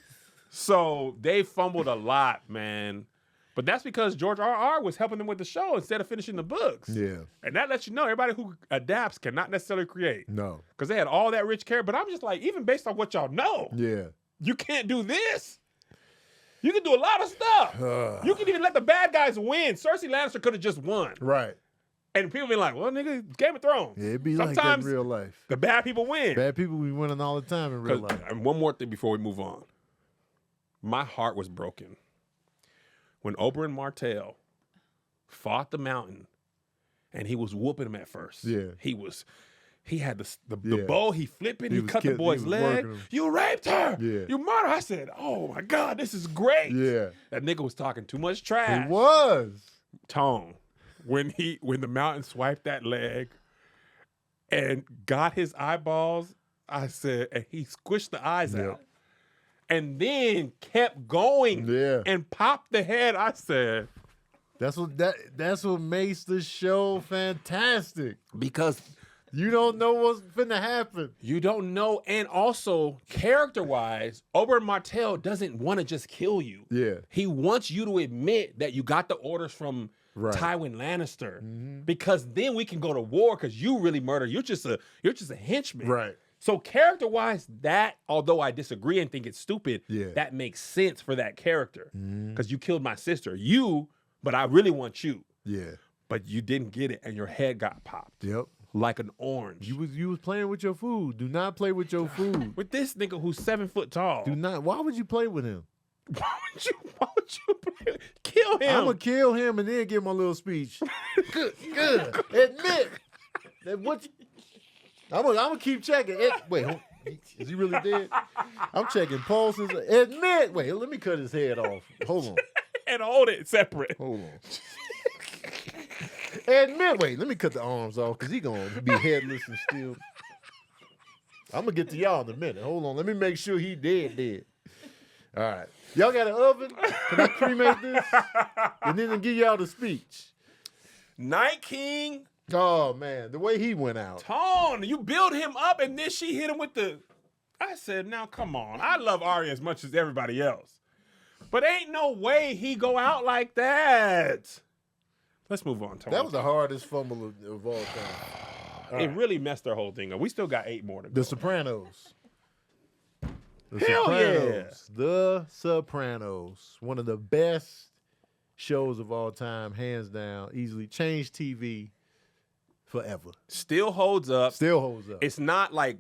So they fumbled a lot, man. But that's because George R.R. was helping them with the show instead of finishing the books. Yeah. And that lets you know everybody who adapts cannot necessarily create. No. Because they had all that rich character. But I'm just like, even based on what y'all know, Yeah. you can't do this. You can do a lot of stuff. You can even let the bad guys win. Cersei Lannister could have just won. Right. And people be like, well, nigga, Game of Thrones. Yeah, it'd be like that in Sometimes real life. the bad people win. Bad people be winning all the time in real life. And one more thing before we move on. My heart was broken when Oberyn Martell fought the Mountain, and he was whooping him at first. Yeah. He had the bow, he flipping, he cut the he boy's was leg. working him. You raped her. Yeah. You murdered her. I said, oh my God, this is great. Yeah. That nigga was talking too much trash. It was. Tone. When the Mountain swiped that leg and got his eyeballs, I said, and he squished the eyes out. And then kept going and popped the head. I said, that's what makes the show fantastic. Because you don't know what's finna happen. You don't know. And also, character-wise, Oberyn Martell doesn't want to just kill you. Yeah. He wants you to admit that you got the orders from Tywin Lannister. Because then we can go to war because you really murdered. You're just a henchman. Right. So character-wise, that, although I disagree and think it's stupid, that makes sense for that character. Because you killed my sister. But I really want you. Yeah. But you didn't get it, and your head got popped. Yep. Like an orange. You was playing with your food. Do not play with your food. With this nigga who's 7 foot tall. Do not. Why would you play with him? Why would you play? Kill him. I'm gonna kill him and then give him a little speech. Good. Admit that what. I'm gonna keep checking. Wait, is he really dead? I'm checking pulses. Admit. Wait, let me cut his head off. Hold on. and hold it separate. Hold on. And wait, let me cut the arms off because he gonna be headless and still. I'm gonna get to y'all in a minute. Hold on, let me make sure he dead. All right, y'all got an oven? Can I cremate this? And then give y'all the speech. Night King. Oh man, the way he went out. Tone, you build him up, and then she hit him with the. I said, now come on. I love Arya as much as everybody else, but ain't no way he go out like that. Let's move on, Tone. That was the hardest fumble of all time. It really messed their whole thing up. We still got 8 more to go. The Sopranos. Hell The Sopranos. One of the best shows of all time, hands down. Easily changed TV forever. Still holds up. It's It's not like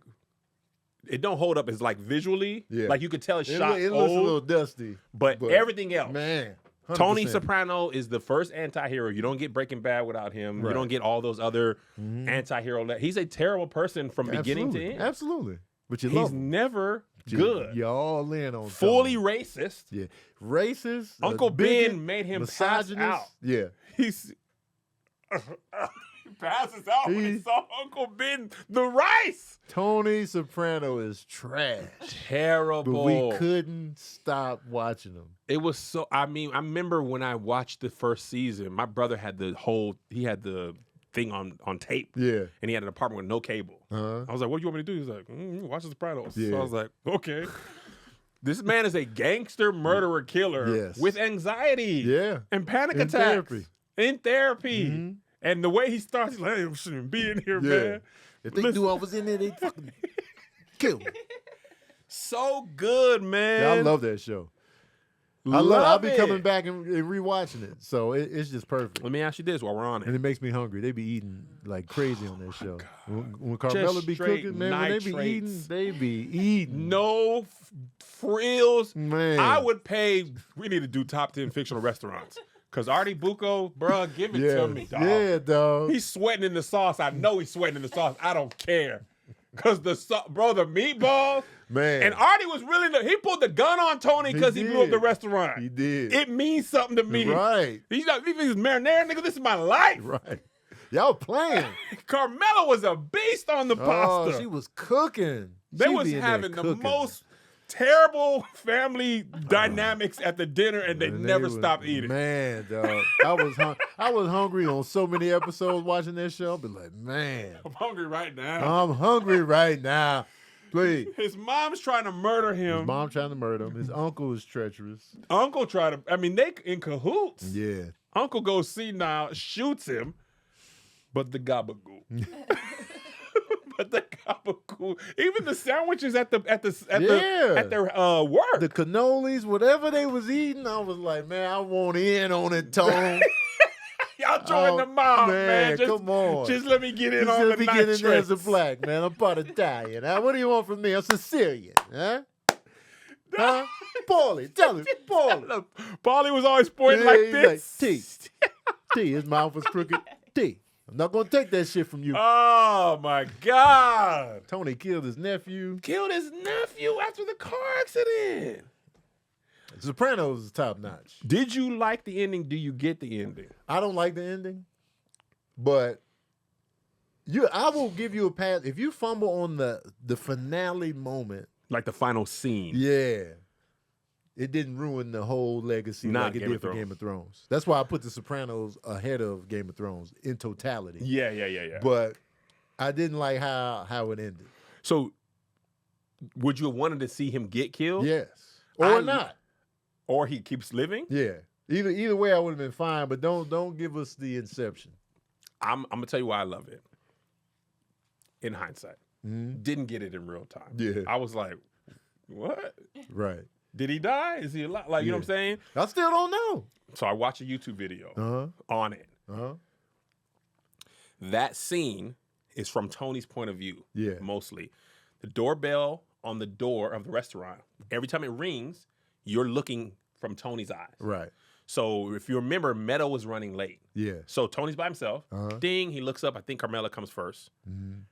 it don't hold up as like visually. Yeah. Like you could tell it's shot it looks a old, little dusty. but everything else. Man. 100%. Tony Soprano is the first anti-hero. You don't get Breaking Bad without him. Right. You don't get all those other anti-hero. He's a terrible person from beginning to end. Absolutely. But you He's love him. never good. You're all in on Fully Tony. racist. Yeah. Racist. Uncle bigot, Ben made him pass misogynist. out. Yeah. He passes out when he saw Uncle Ben the rice. Tony Soprano is trash. Terrible. But we couldn't stop watching him. It was so. I mean, I remember when I watched the first season. My brother had he had the thing on tape. Yeah. And he had an apartment with no cable. Uh-huh. I was like, "What do you want me to do?" He's like, "Watch The Sopranos." Yeah. So I was like, "Okay." This man is a gangster murderer killer Yes. with anxiety. Yeah. And panic In attacks. therapy. In therapy. Mhm. And the way he starts, he's like, "Hey, I shouldn't be in here, Yeah. man." If they knew I was in there, they'd fucking kill me. So good, man. Yeah, I love that show. I'll be coming back and rewatching it. So it's just perfect. Let me ask you this while we're on And it. it makes me hungry. They be eating like crazy on that show. When Carmela be straight cooking, man, when they be nitrates. eating, they be eating. No frills. Man. I would pay. We need to do top 10 fictional restaurants. Because Artie Bucco, bruh, give it to me, dog. Yeah, dog. He's sweating in the sauce. I know he's sweating in the sauce. I don't care. Because the meatballs. Man. And Artie was really, he pulled the gun on Tony because he blew up did. the restaurant. He did. It means something to me. Right. He's marinara, nigga. This is my life. Right. Y'all playing. Carmela was a beast on the pasta. Oh, she was cooking. They She was be in there having the cooking. most terrible family dynamics at the dinner, and they And never was- stopped eating. Man, dog. I was hungry on so many episodes watching that show. I'll be like, man, I'm hungry right now. I'm hungry right now. Please. His mom's trying to murder him. His mom trying to murder him. His uncle is treacherous. Uncle tried to. I mean, they in cahoots. Yeah. Uncle goes senile, shoots him, but the gabagool. But the gabagool. Even the sandwiches at their work. The cannolis, whatever they was eating, I was like, man, I want in on it, Tone. Y'all join the mob, man. Just, come on. Just let me get in Just on let the me get in there as a nitrates. black man. I'm part Italian. Huh? What do you want from me? I'm Sicilian. Huh? Huh? Paulie, tell him. Paulie. Paulie was always pointing like he's this. T. His mouth was crooked. T. I'm not going to take that shit from you. Oh, my God. Tony killed his nephew. Killed his nephew after the car accident. Sopranos is top notch. Did you like the ending? Do you get the ending? I don't like the ending, but I will give you a pass. If you fumble on the finale moment, Like the final scene. yeah, it didn't ruin the whole legacy Not like it Game did of for Thrones. Game of Thrones. That's why I put The Sopranos ahead of Game of Thrones in totality. Yeah. But I didn't like how it ended. So, would you have wanted to see him get killed? Yes. Or I- not. Or he keeps living? Yeah. Either way I would have been fine, but don't give us the inception. I'm going to tell you why I love it. In hindsight. Didn't get it in real time. Yeah. I was like, what? Right. Did he die? Is he alive? Like, you know what I'm saying? I still don't know. So I watched a YouTube video on it. Uh-huh. That scene is from Tony's point of view. Yeah. Mostly. The doorbell on the door of the restaurant, every time it rings, you're looking from Tony's eyes. Right. So if you remember, Meadow was running late. Yeah. So Tony's by himself. Uh-huh. Ding, he looks up. I think Carmela comes first.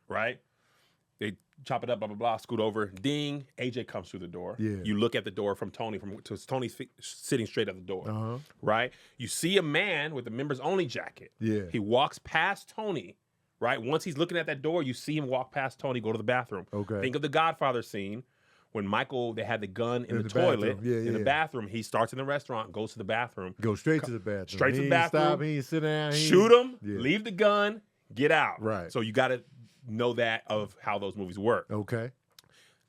Right? They chop it up, blah, blah, blah, scoot over. Ding, AJ comes through the door. Yeah. You look at the door from Tony, Tony's sitting straight at the door, Uh-huh. right? You see a man with a members-only jacket. Yeah. He walks past Tony, right? Once he's looking at that door, you see him walk past Tony, go to the bathroom. Okay. Think of the Godfather scene when Michael, they had the gun in the toilet, bathroom. in the bathroom. He starts in the restaurant, goes to the bathroom. Go straight to the bathroom. Straight to the He ain't bathroom. Stop, he ain't sit down. Shoot him, leave the gun, get out. Right. So you got to know that of how those movies work. Okay.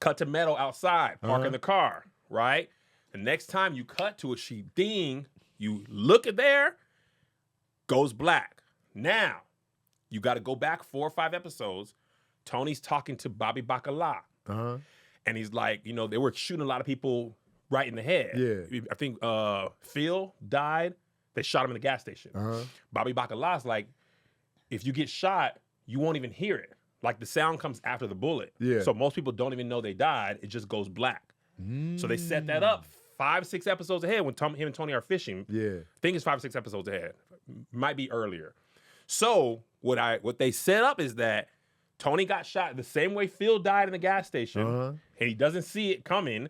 Cut to Meadow outside, parking the car, right? The next time you cut to it, she ding, you look at there, goes black. Now, you got to go back 4 or 5 episodes. Tony's talking to Bobby Bacala. Uh-huh. And he's like, you know, they were shooting a lot of people right in the head. Yeah. I think Phil died. They shot him in the gas station. Uh-huh. Bobby Bacala's like, if you get shot, you won't even hear it. Like the sound comes after the bullet. Yeah. So most people don't even know they died. It just goes black. So they set that up 5, 6 episodes ahead when him and Tony are fishing. Yeah. I think it's 5 or 6 episodes ahead. Might be earlier. So what they set up is that Tony got shot the same way Phil died in the gas station, and he doesn't see it coming.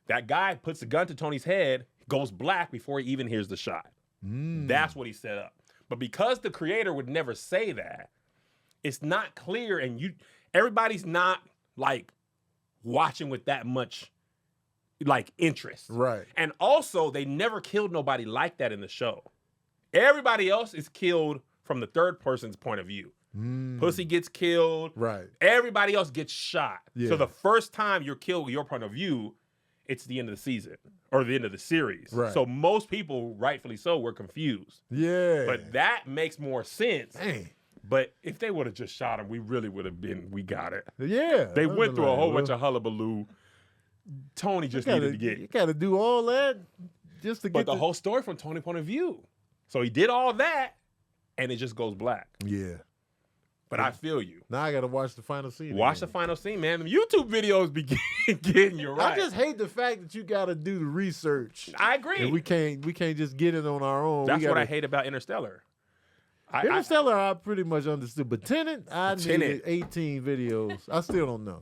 That guy puts the gun to Tony's head, goes black before he even hears the shot. That's what he set up. But because the creator would never say that, it's not clear, and everybody's not like watching with that much like interest. Right. And also, they never killed nobody like that in the show. Everybody else is killed from the third person's point of view. Pussy gets killed. Right. Everybody else gets shot. Yeah. So the first time you're killed with your point of view, it's the end of the season or the end of the series. Right. So most people, rightfully so, were confused. Yeah. But that makes more sense. Dang. But if they would have just shot him, we really would have been, we got it. Yeah. They went through a whole bunch of hullabaloo. Tony just needed to get. You got to do all that just to But get the whole story from Tony's point of view. So he did all that, and it just goes black. Yeah. But I feel you. Now I got to watch the final scene. Watch the final scene, man. The YouTube videos be getting you right. I just hate the fact that you got to do the research. I agree. And we can't just get it on our own. That's what I hate about Interstellar. Interstellar, I pretty much understood, but Tenet, I needed 18 videos. I still don't know.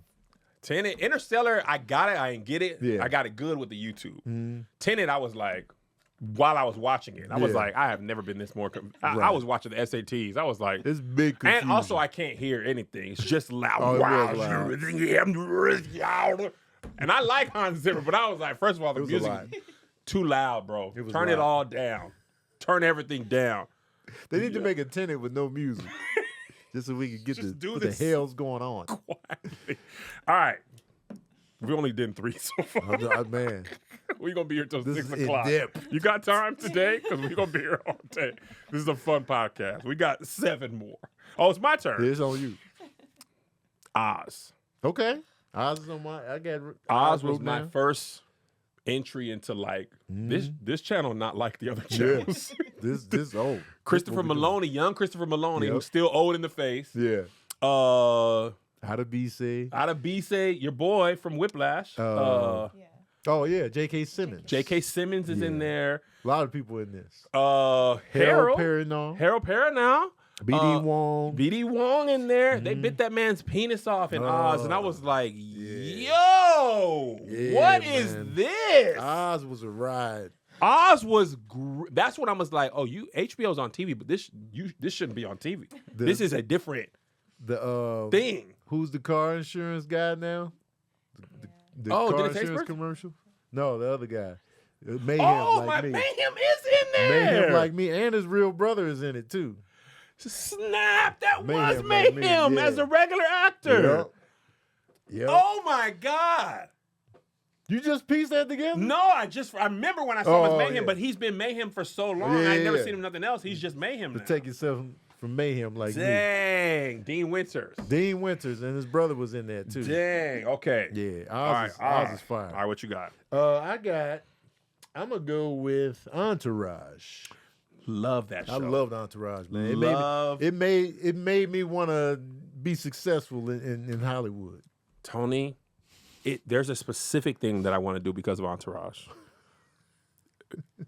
Tenet, Interstellar, I got it. I didn't get it. Yeah. I got it good with the YouTube. Tenet, I was like, while I was watching it, I was like, I have never been this more. I was watching the SATs. I was like, it's big confusion. And also, I can't hear anything. It's just loud. Oh, Wow. it was loud. And I like Hans Zimmer, but I was like, first of all, the was a music lot. too loud, bro. It was Turn it loud. all down. Turn everything down. They need to make a Tenet with no music, just so we can get what the hell's going on. Quietly. All right. We only did 3 so far. Man, We're going to be here till This 6 is o'clock. in-depth. You got time today? Because we're going to be here all day. This is a fun podcast. We got 7 more. Oh, it's my turn. it's on you. Oz. Okay, Oz is on my. I got Oz was wrote my down. first entry into like this channel, not like the other Yeah. channels. This old Christopher What we doing? Maloney, young Christopher Maloney, Yep. who's still old in the face. Yeah, How how to be safe. to be say your boy from Whiplash. Yeah. Oh yeah, J.K. Simmons. J.K. Simmons is in Yeah. there. A lot of people in this. Harold Perrineau, Perrineau. B.D. Wong. B.D. Wong in there. They bit that man's penis off in Oz, and I was like, Yeah. yo, Yeah, what is man. this? Oz was a ride. Oz was that's when I was like, oh, HBO's on TV, but this shouldn't be on TV. This is a different The thing. Who's the car insurance guy now? The Oh, car did it say insurance first? commercial? No, the other guy. Mayhem Oh, like my me. Mayhem is in there. Mayhem like me, and his real brother is in it too. Snap! That was Mayhem like me, Mayhem yeah. as a regular actor. Yep. Oh my God! You just pieced that together? No, I remember when I saw him as Oh, Mayhem, yeah. but he's been Mayhem for so long. Yeah, I never yeah. seen him nothing else. He's just Mayhem now. Take yourself from Mayhem like me. Dang, Dean Winters. Dean Winters and his brother was in there too. Dang. Okay. Yeah, All right. Oz is fire. All right. What you got? I'm gonna go with Entourage. Love that show. I loved Entourage, man. Love- It made me want to be successful in Hollywood. Tony. There's a specific thing that I want to do because of Entourage.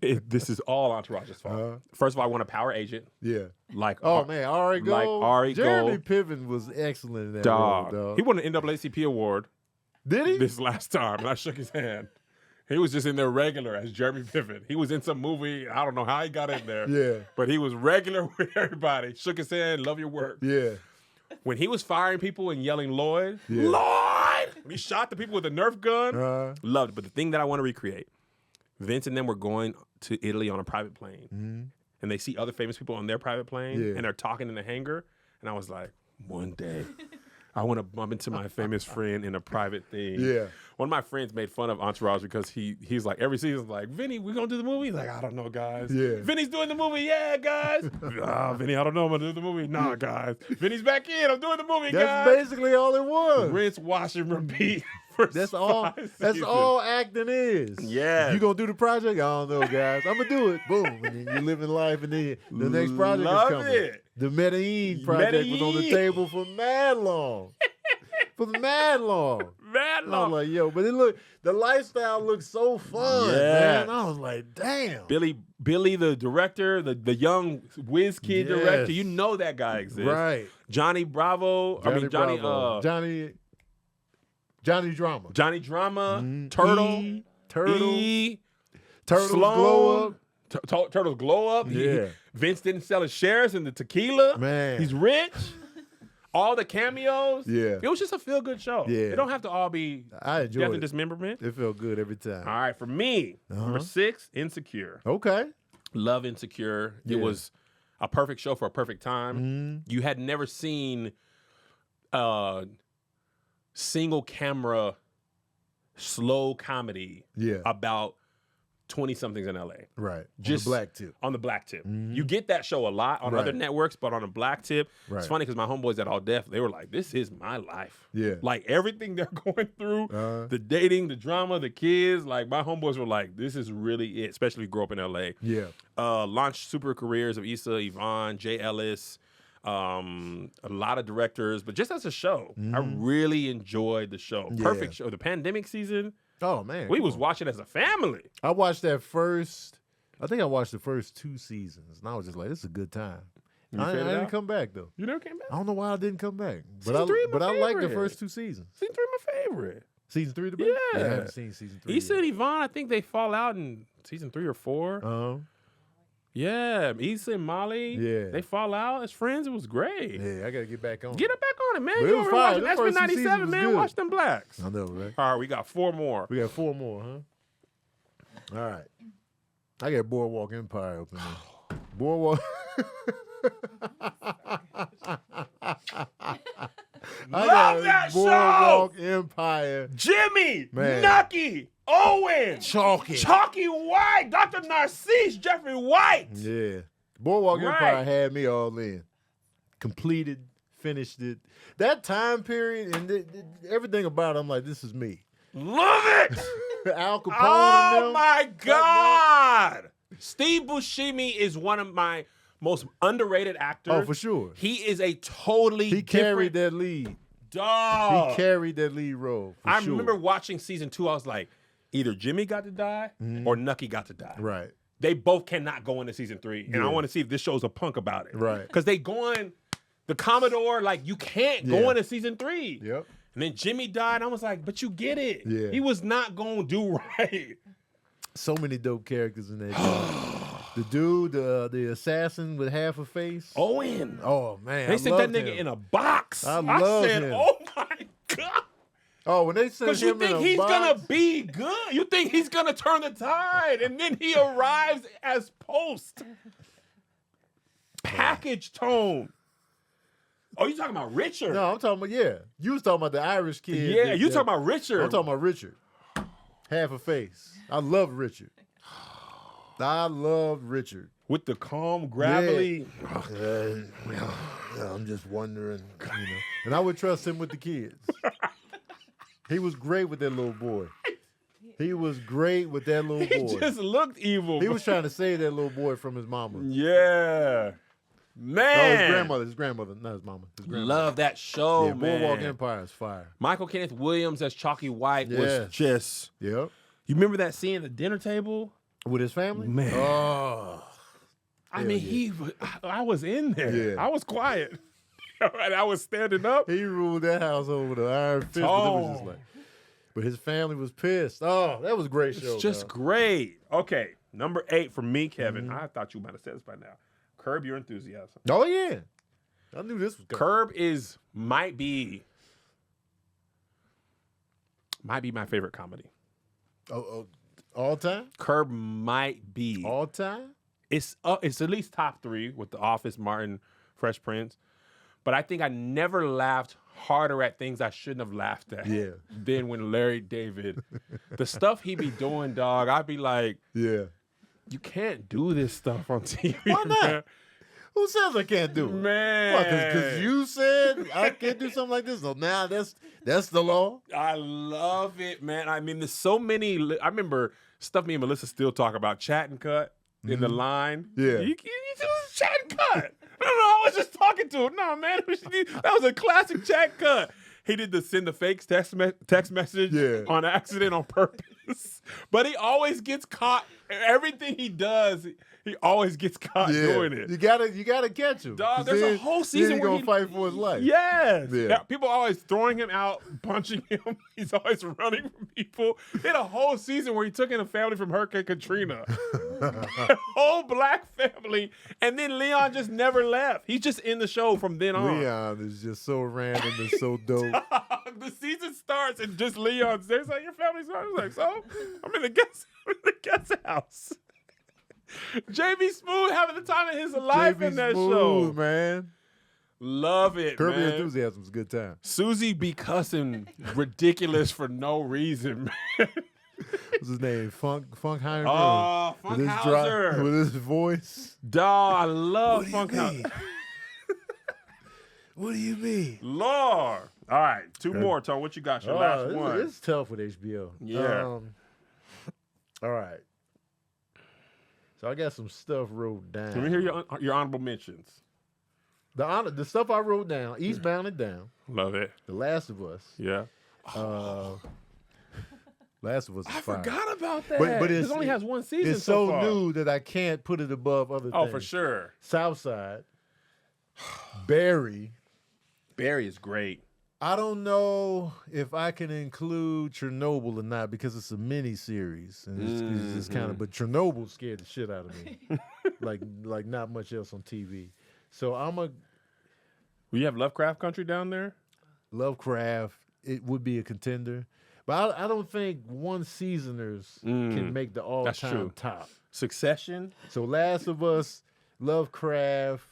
This is all Entourage's fault. First of all, I want a power agent. Yeah. Like, Man, Ari Gold. Like Ari Jeremy Gold. Piven was excellent in that Dog. role, dog. He won an NAACP award Did he? this last time, and I shook his hand. He was just in there regular as Jeremy Piven. He was in some movie. I don't know how he got in there. Yeah. But he was regular with everybody. Shook his hand, love your work. Yeah. When he was firing people and yelling Lloyd, Yeah. Lloyd! When he shot the people with a Nerf gun, Uh, loved it. But the thing that I want to recreate, Vince and them were going to Italy on a private plane. And they see other famous people on their private plane, Yeah. and they're talking in the hangar. And I was like, one day, I want to bump into my famous friend in a private thing. Yeah. One of my friends made fun of Entourage because he's like, every season, like, Vinny, we gonna do the movie? He's like, I don't know, guys. Yeah. Vinny's doing the movie, yeah, guys. Vinny, I don't know, I'm gonna do the movie. Nah, guys. Vinny's back in, I'm doing the movie, That's guys. basically all it was. Rinse, wash, and repeat. For That's all. 5 That's seasons. all acting is. Yeah. You gonna do the project? I don't know, guys. I'm gonna do it. Boom. And then you live in life, and then the next project Love is coming. it. The Medellin project was on the Medellin. table for mad long. For mad long. Mad And I long. was like, yo, but the lifestyle looked so fun, Yeah. man. I was like, damn. Billy, the director, the young whiz kid Yes. director, you know that guy exists. Right. Johnny Bravo. Johnny Drama. Johnny Drama, Mhm. Turtle, Turtle. E, Turtles Sloan, glow up. Turtles glow up. Yeah. Vince didn't sell his shares in the tequila. Man. He's rich. All the cameos. Yeah. It was just a feel good show. Yeah. It don't have to all be I death enjoyed and it. dismemberment. It felt good every time. All right, for me, number 6, Insecure. Okay. Love Insecure. Yeah. It was a perfect show for a perfect time. You had never seen single camera slow comedy Yeah. about 20-somethings in LA. Right. Just on the black tip. On the black tip. You get that show a lot on other Right. networks, but on a black tip, Right. it's funny because my homeboys at All Def, they were like, this is my life. Yeah. Like everything they're going through, the dating, the drama, the kids, like my homeboys were like, this is really it, especially if you grow up in LA. Yeah. Launched super careers of Issa, Yvonne, Jay Ellis, a lot of directors, but just as a show, I really enjoyed the show. Yeah. Perfect show. The pandemic season, Oh man. we come was on. watching as a family. I watched that first. I think I watched the first 2 seasons, and I was just like, "This is a good time." You I figured it didn't out? come back though. You never came back? I don't know why I didn't come back, but Season 3 my I liked the favorite. first 2 seasons. Season 3 my favorite. Season 3 the best? Yeah. I haven't seen season 3. Issa and Yvonne, I think they fall out in season 3 or 4. Yeah, Issa and Molly. Yeah. They fall out as friends. It was great. Yeah, I gotta get back on. Get it back on it, man. But You it was over fire. watching The That's first been 2 seasons 97, was man. good. Watch them blacks. I know, right? All right, we got 4 more. We got 4 more, huh? All right. I got Boardwalk Empire up in there. Boardwalk. Love that show! Boardwalk Empire. Jimmy, Man. Nucky, Owen, Chalky. Chalky White, Dr. Narcisse, Jeffrey White. Yeah. Boardwalk Right. Empire had me all in. Completed, finished it. That time period and everything about it, I'm like, this is me. Love it. Al Capone and Oh them. my God. Steve Buscemi is one of my most underrated actors. Oh, for sure. He is a totally He carried that lead. dog. He carried that lead role. For I sure. remember watching season 2. I was like, either Jimmy got to die or Nucky got to die. Right. They both cannot go into season 3. And I Yeah. want to see if this show's a punk about it. Right. Because they going, the Commodore, like, you can't go Yeah. into season 3. Yep. And then Jimmy died, and I was like, but you get it. Yeah. He was not going to do right. So many dope characters in that show. The dude, the assassin with half a face. Owen. Oh man. They I sent that loved nigga him. in a box. I love said, him. oh my God. Oh, when they sent Because you him in think a he's box, going to be good. You think he's going to turn the tide. And then he arrives as post. Package tone. Oh, you talking about Richard? No, I'm talking about You was talking about the Irish kid. Yeah, you talking about Richard. I'm talking about Richard. Half a face. I love Richard. I love Richard. With the calm, gravelly. I'm just wondering, And I would trust him with the kids. He was great with that little boy. He was great with that little He boy. just looked evil. He was trying to save that little boy from his mama. Yeah. No, Man. his grandmother, not his mama. His grandmother. Love that show, Yeah, man. Boardwalk Empire is fire. Michael Kenneth Williams as Chalky White was Yes. just... Yep. You remember that scene at the dinner table With his family? Man. Oh. I mean, I was in there. Yeah. I was quiet. And I was standing up. He ruled that household with an iron fist. But, it was just like, but his family was pissed. Oh, that was a great show. It's just great. Okay, number 8 for me, Kevin. I thought you might have said this by now. Curb Your Enthusiasm. Oh, yeah. I knew this was coming. Curb might be my favorite comedy. Oh, all time? Curb might be. All time? It's at least top 3 with The Office, Martin, Fresh Prince. But I think I never laughed harder at things I shouldn't have laughed at. Yeah. Than when Larry David, the stuff he be doing, dog. I'd be like, Yeah. you can't do this stuff on TV. Why not? Man. Who says I can't do it? Man. Because you said I can't do something like this. So now that's the law. I love it, man. I mean, there's so many. I remember stuff me and Melissa still talk about chat and cut in the line. Yeah. You just chat and cut. No, I was just talking to him. No, man, that was a classic chat cut. He did the send the fakes text message on accident on purpose. But he always gets caught. Everything he does, he always gets caught doing it. You gotta catch him. Dog, there's a whole season where where he's gonna fight for his life. Yes. Yeah. People always throwing him out, punching him. He's always running from people. He had a whole season where he took in a family from Hurricane Katrina. A whole black family. And then Leon just never left. He's just in the show from then on. Leon is just so random and so dope. The season starts and just Leon's there. It's like, your family's there. I was like, so? I'm in the guest house. JB Smooth having the time of his life in that show. Man. Love it, Curb Your man. Enthusiasm was a good time. Susie be cussing ridiculous for no reason, man. What's his name? Funkheimer. Oh, Funkhauser. With his voice. Dog, I love Funkhauser. What do you mean? Lord. All right, 2 more, Tone. What you got? Your last one. It's tough with HBO. Yeah. All right. So I got some stuff wrote down. Let me hear your honorable mentions. The stuff I wrote down: Eastbound and Down, Love it. The Last of Us. Yeah. Last of Us is I fire. forgot about that. But it only has one season It's so so far. new that I can't put it above other things. Oh, for sure. Southside. Barry. Barry is great. I don't know if I can include Chernobyl or not because it's a mini series and it's just kind of. But Chernobyl scared the shit out of me, like not much else on TV. So Will you have Lovecraft Country down there? Lovecraft. It would be a contender, but I don't think one seasoners can make the all-time top. Succession. So Last of Us, Lovecraft.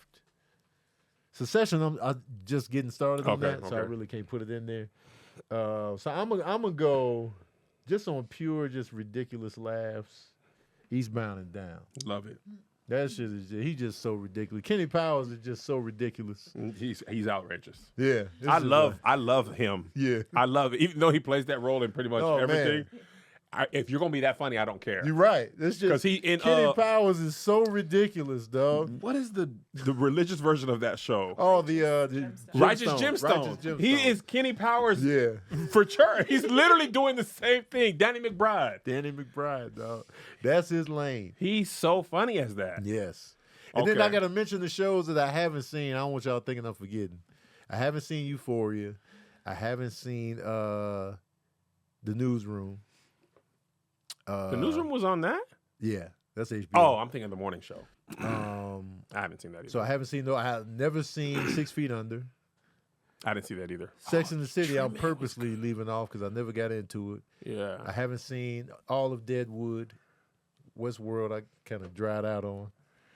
Succession, I'm just getting started on that, so I really can't put it in there. So I'm gonna go just on pure, just ridiculous laughs. Eastbound and Down. Love it. That shit is he's just so ridiculous. Kenny Powers is just so ridiculous. He's outrageous. Yeah, I love him. Yeah, I love it. Even though he plays that role in pretty much everything. Man. If you're gonna be that funny, I don't care. You're right. It's just Kenny Powers is so ridiculous, dog. What is the religious version of that show? Oh, the Righteous Gemstone. He is Kenny Powers. Yeah, for church. He's literally doing the same thing. Danny McBride, dog. That's his lane. He's so funny as that. Yes. And then I gotta mention the shows that I haven't seen. I don't want y'all thinking I'm forgetting. I haven't seen Euphoria. I haven't seen The Newsroom. The Newsroom was on that? Yeah, that's HBO. Oh, I'm thinking of the morning show. I haven't seen that either. So I have never seen 6 Feet Under. I didn't see that either. Sex in the City, I'm purposely leaving off because I never got into it. Yeah. I haven't seen all of Deadwood. Westworld, I kind of dried out on.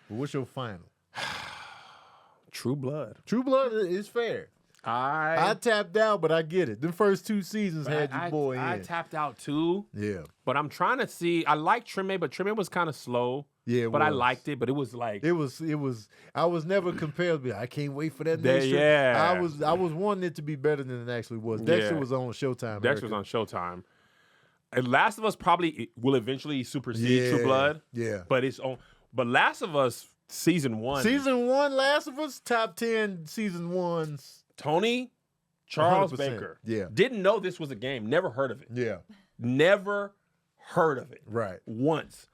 But what's your final? True Blood. True Blood is fair. I tapped out, but I get it. The first 2 seasons had your boy in. I tapped out too. Yeah. But I'm trying to see. I like Treme, but Treme was kind of slow. Yeah, but I liked it. But it was like it was. I was never compelled to be. I can't wait for that next show. Yeah. I was wanting it to be better than it actually was. Dexter was on Showtime. Dexter was on Showtime. And Last of Us probably will eventually supersede True Blood. Yeah. But it's on. But Last of Us season 1. Season 1, Last of Us, top 10 season 1s. Tony Charles 100%. Baker. Yeah. Didn't know this was a game. Never heard of it. Yeah. Never heard of it. Right. Once.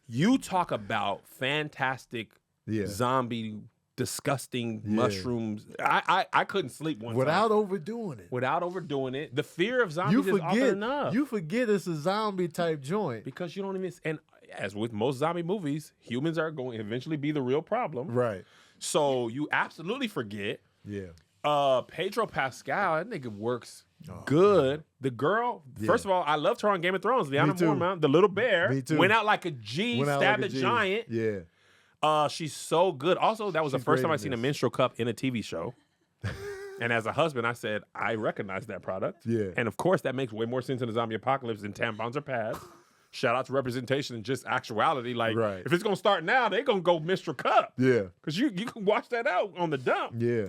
You talk about fantastic zombie, disgusting mushrooms. I couldn't sleep one without time. overdoing it. Without overdoing it. The fear of zombies is often enough. You forget it's a zombie type joint. Because you don't even, and as with most zombie movies, humans are going to eventually be the real problem. Right. So you absolutely forget. Yeah. Pedro Pascal, that nigga works good. Man. The girl, first of all, I loved her on Game of Thrones. Lyanna Mormont, the little bear, went out like a G, stabbed a giant. Yeah. She's so good. Also, that was the first time I seen a menstrual cup in a TV show. And as a husband, I said, I recognize that product. Yeah. And of course, that makes way more sense in a zombie apocalypse than tampons or pads. Shout out to representation and just actuality. Like, if it's going to start now, they're going to go menstrual cup. Yeah. Because you can watch that out on the dump. Yeah.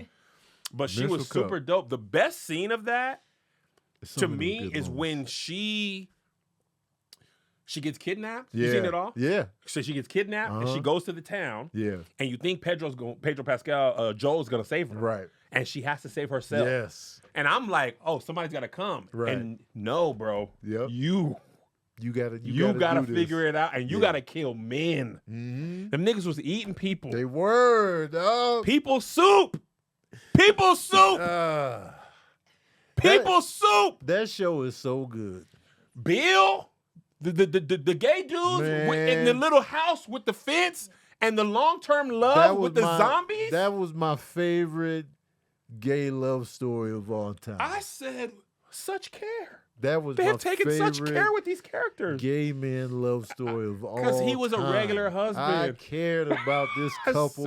But she was super dope. The best scene of that, to me, is when she gets kidnapped. You seen it all? Yeah. So she gets kidnapped and she goes to the town. Yeah. And you think Pedro Pascal, Joel's going to save her. Right. And she has to save herself. Yes. And I'm like, oh, somebody's got to come. Right. And no, bro. Yep. You gotta figure it out, and you gotta kill men. Mm-hmm. Them niggas was eating people. They were, dog. People soup. People soup. People soup. That show is so good. Bill, the gay dudes in the little house with the fence and the long-term love with the zombies. That was my favorite gay love story of all time. I said, such care. That was they have taken such care with these characters. Gay men love story of all time. Because he was a regular husband. I cared about this couple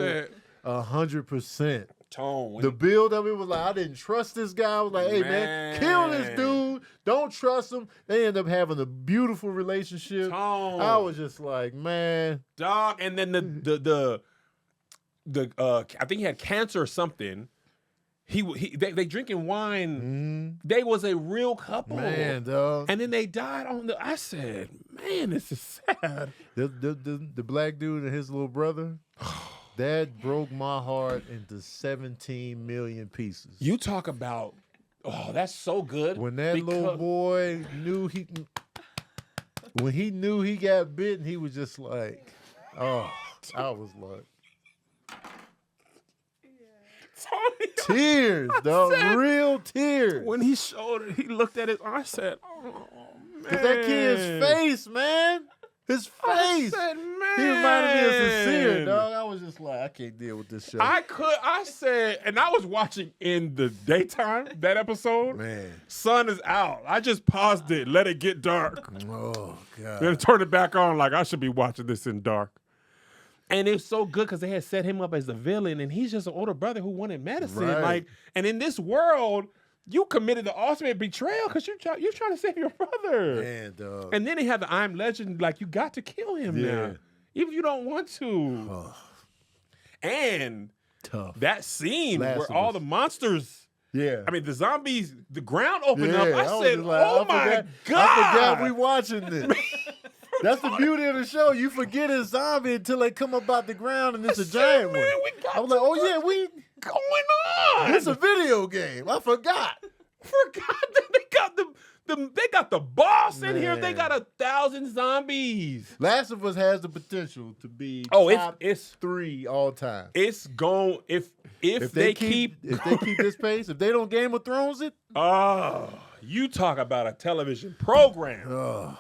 100%. Tone. The build of it was like, I didn't trust this guy. I was like, hey, man, kill this dude. Don't trust him. They end up having a beautiful relationship. Tone. I was just like, man. Dog. And then the I think he had cancer or something. They drinking wine. They was a real couple, man, dog. And then they died on the. I said, man, this is sad. The black dude and his little brother, that broke my heart into 17 million pieces. You talk about, that's so good. When that little boy knew when he knew he got bitten, he was just like, I was like. Tears, dog. Real tears. When he showed it, he looked at it. I said, oh, man. Cause that kid's face, man. His face. I said, man. He reminded me of Sincere, dog. I was just like, I can't deal with this show. I said, and I was watching in the daytime, that episode. Man. Sun is out. I just paused it, let it get dark. Oh, God. Then turn it back on like I should be watching this in dark. And it's so good because they had set him up as the villain, and he's just an older brother who wanted medicine. Right. Like, and in this world, you committed the ultimate betrayal because you're trying to save your brother. Man, dog. And then he had the I'm Legend, like, you got to kill him now. Even if you don't want to. Oh. And tough. That scene where all the monsters, the zombies, the ground opened up. I said, like, oh my God. I forgot we watching this. That's the beauty of the show. You forget it's zombie until they come up out the ground and it's a giant one. I was like, we going on. It's a video game. I forgot. That they got the boss in here. They got 1,000 zombies. Last of Us has the potential to be top it's 3 all time. It's going if they keep this pace, if they don't Game of Thrones it. Oh, you talk about a television program.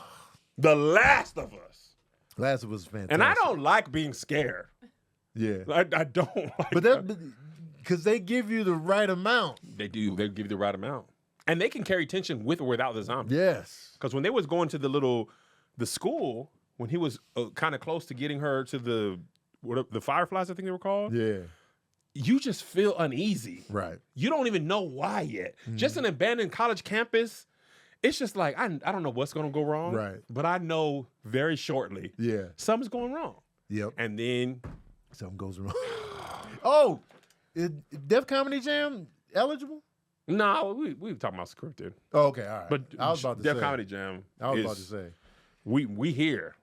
The Last of Us. Last of Us is fantastic. And I don't like being scared. Yeah. I don't like But that because they give you the right amount. They do. They give you the right amount. And they can carry tension with or without the zombies. Yes. Because when they was going to the school, when he was kind of close to getting her to the Fireflies, I think they were called. Yeah. You just feel uneasy. Right. You don't even know why yet. Just an abandoned college campus. It's just like, I don't know what's going to go wrong. Right. But I know very shortly. Yeah. Something's going wrong. Yep. And then something goes wrong. Is Def Comedy Jam eligible? No, we were talking about scripted. Oh, okay, all right. But I was about to Def say. Comedy Jam. I was about to say. We here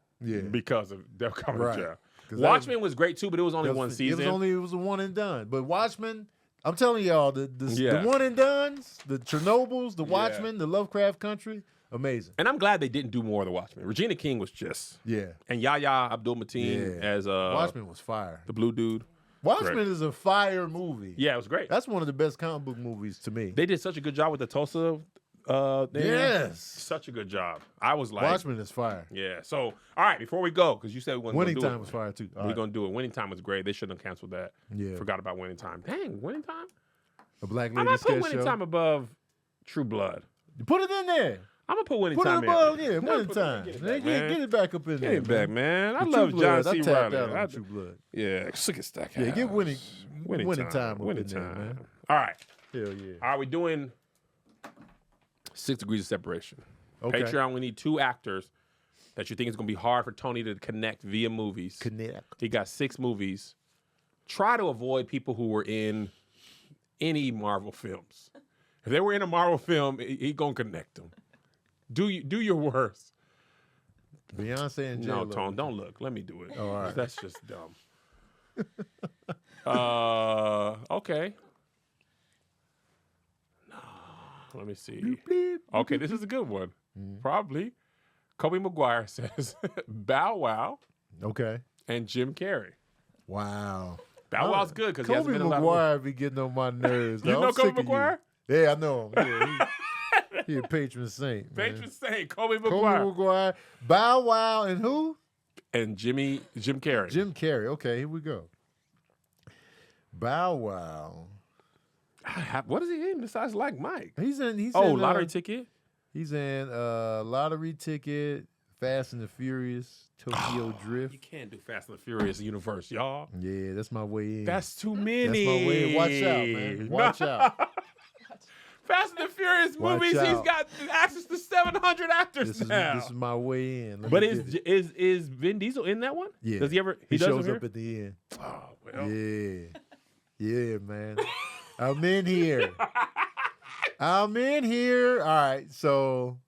because of Def Comedy Jam. Watchmen was great too, but it was only one season. It was a one and done. But Watchmen, I'm telling y'all, the one and dones, the Chernobyls, the Watchmen, the Lovecraft Country, Amazing. And I'm glad they didn't do more of The Watchmen. Regina King was just. Yeah. And Yahya Abdul-Mateen as Watchmen was fire. the blue dude. Watchmen Great. is a fire movie. Yeah, it was great. That's one of the best comic book movies to me. They did such a good job with the Tulsa thing. Yes. Such a good job. I was like. Watchmen is fire. Yeah. So, all right, before we go, because you said we weren't Winning going to do Time it. was fire too. We're going to do it. Winning Time was great. They shouldn't have canceled that. Yeah. Forgot about Winning Time. Dang, Winning Time? A Black I Lady might put sketch Winning show. Time above True Blood. Put it in there. I'm going to put Winning Put Time it above, in. yeah, No, Winning put- Time. Get it Get back, man. it back up in Get there. it back, man. I The love True John Blood, C. I tapped Reilly. out on True Blood. Yeah, sick as stack. Yeah, get Winning Time up Winning in there, Time. man. All right. Hell yeah. Are we doing 6 Degrees of Separation? Okay. Patreon, we need 2 actors that you think is going to be hard for Tony to connect via movies. Connect. He got 6 movies. Try to avoid people who were in any Marvel films. If they were in a Marvel film, he going to connect them. Do your worst. Beyonce and No, J-Lo. Tone, don't look. Let me do it. Oh, all right. That's just dumb. Okay. No, let me see. Okay, this is a good one. Probably. Kobe Maguire says Bow Wow Okay. and Jim Carrey. Wow. Bow Wow's good because he hasn't Kobe been in a lot of Maguire be getting on my nerves. You dog. know I'm Kobe sick of you. Maguire? Yeah, I know him. Yeah, he a patron saint. Man. Patron saint Kobe Kobe Maguire Maguire, Bow Wow, and who? and Jim Carrey. Jim Carrey. Okay, here we go. Bow Wow. What is he in besides Like Mike? He's in. Lottery Ticket. He's in Lottery Ticket, Fast and the Furious, Tokyo Drift. You can't do Fast and the Furious universe, y'all. Yeah, that's my way in. That's too many. That's my way in. Watch out, man. Watch out. Fast and the Furious Watch movies, he's out. got access to 700 actors This is now. my way in. Let But me get it. is Vin Diesel in that one? Yeah. Does he ever? He does shows here? up at the end. Oh well. Yeah. Yeah, man. I'm in here. I'm in here. All right, so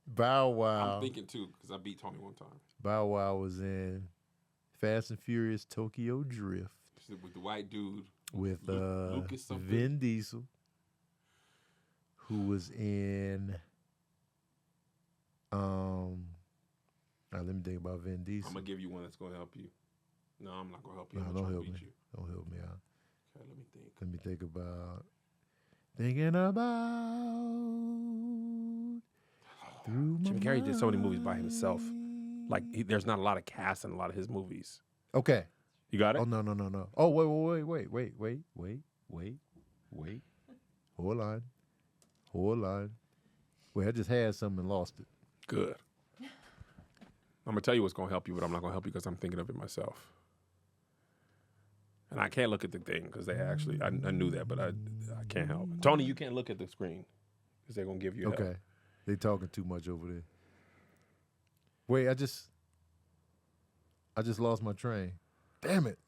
Bow Wow. I'm thinking too because I beat Tony one time Bow Wow was in Fast and Furious Tokyo Drift with the white dude with Lucas something. Vin Diesel, who was in all right, let me think about Vin Diesel. I'm gonna give you one that's gonna help you. No, I'm not gonna help you. No, I'm don't gonna help beat me. you. Don't help me out. Okay, let me think. Let me think about thinking about through Jim my Carrey did so many movies by himself. Like there's not a lot of cast in a lot of his movies. Okay. You got it? Oh no. Oh wait. Hold on. Wait, I just had something and lost it. Good. I'm gonna tell you what's gonna help you, but I'm not gonna help you because I'm thinking of it myself. And I can't look at the thing because they actually I knew that, but I can't help. Tony, you can't look at the screen because they're gonna give you help. Okay. They talking too much over there. Wait, I just lost my train. Damn it.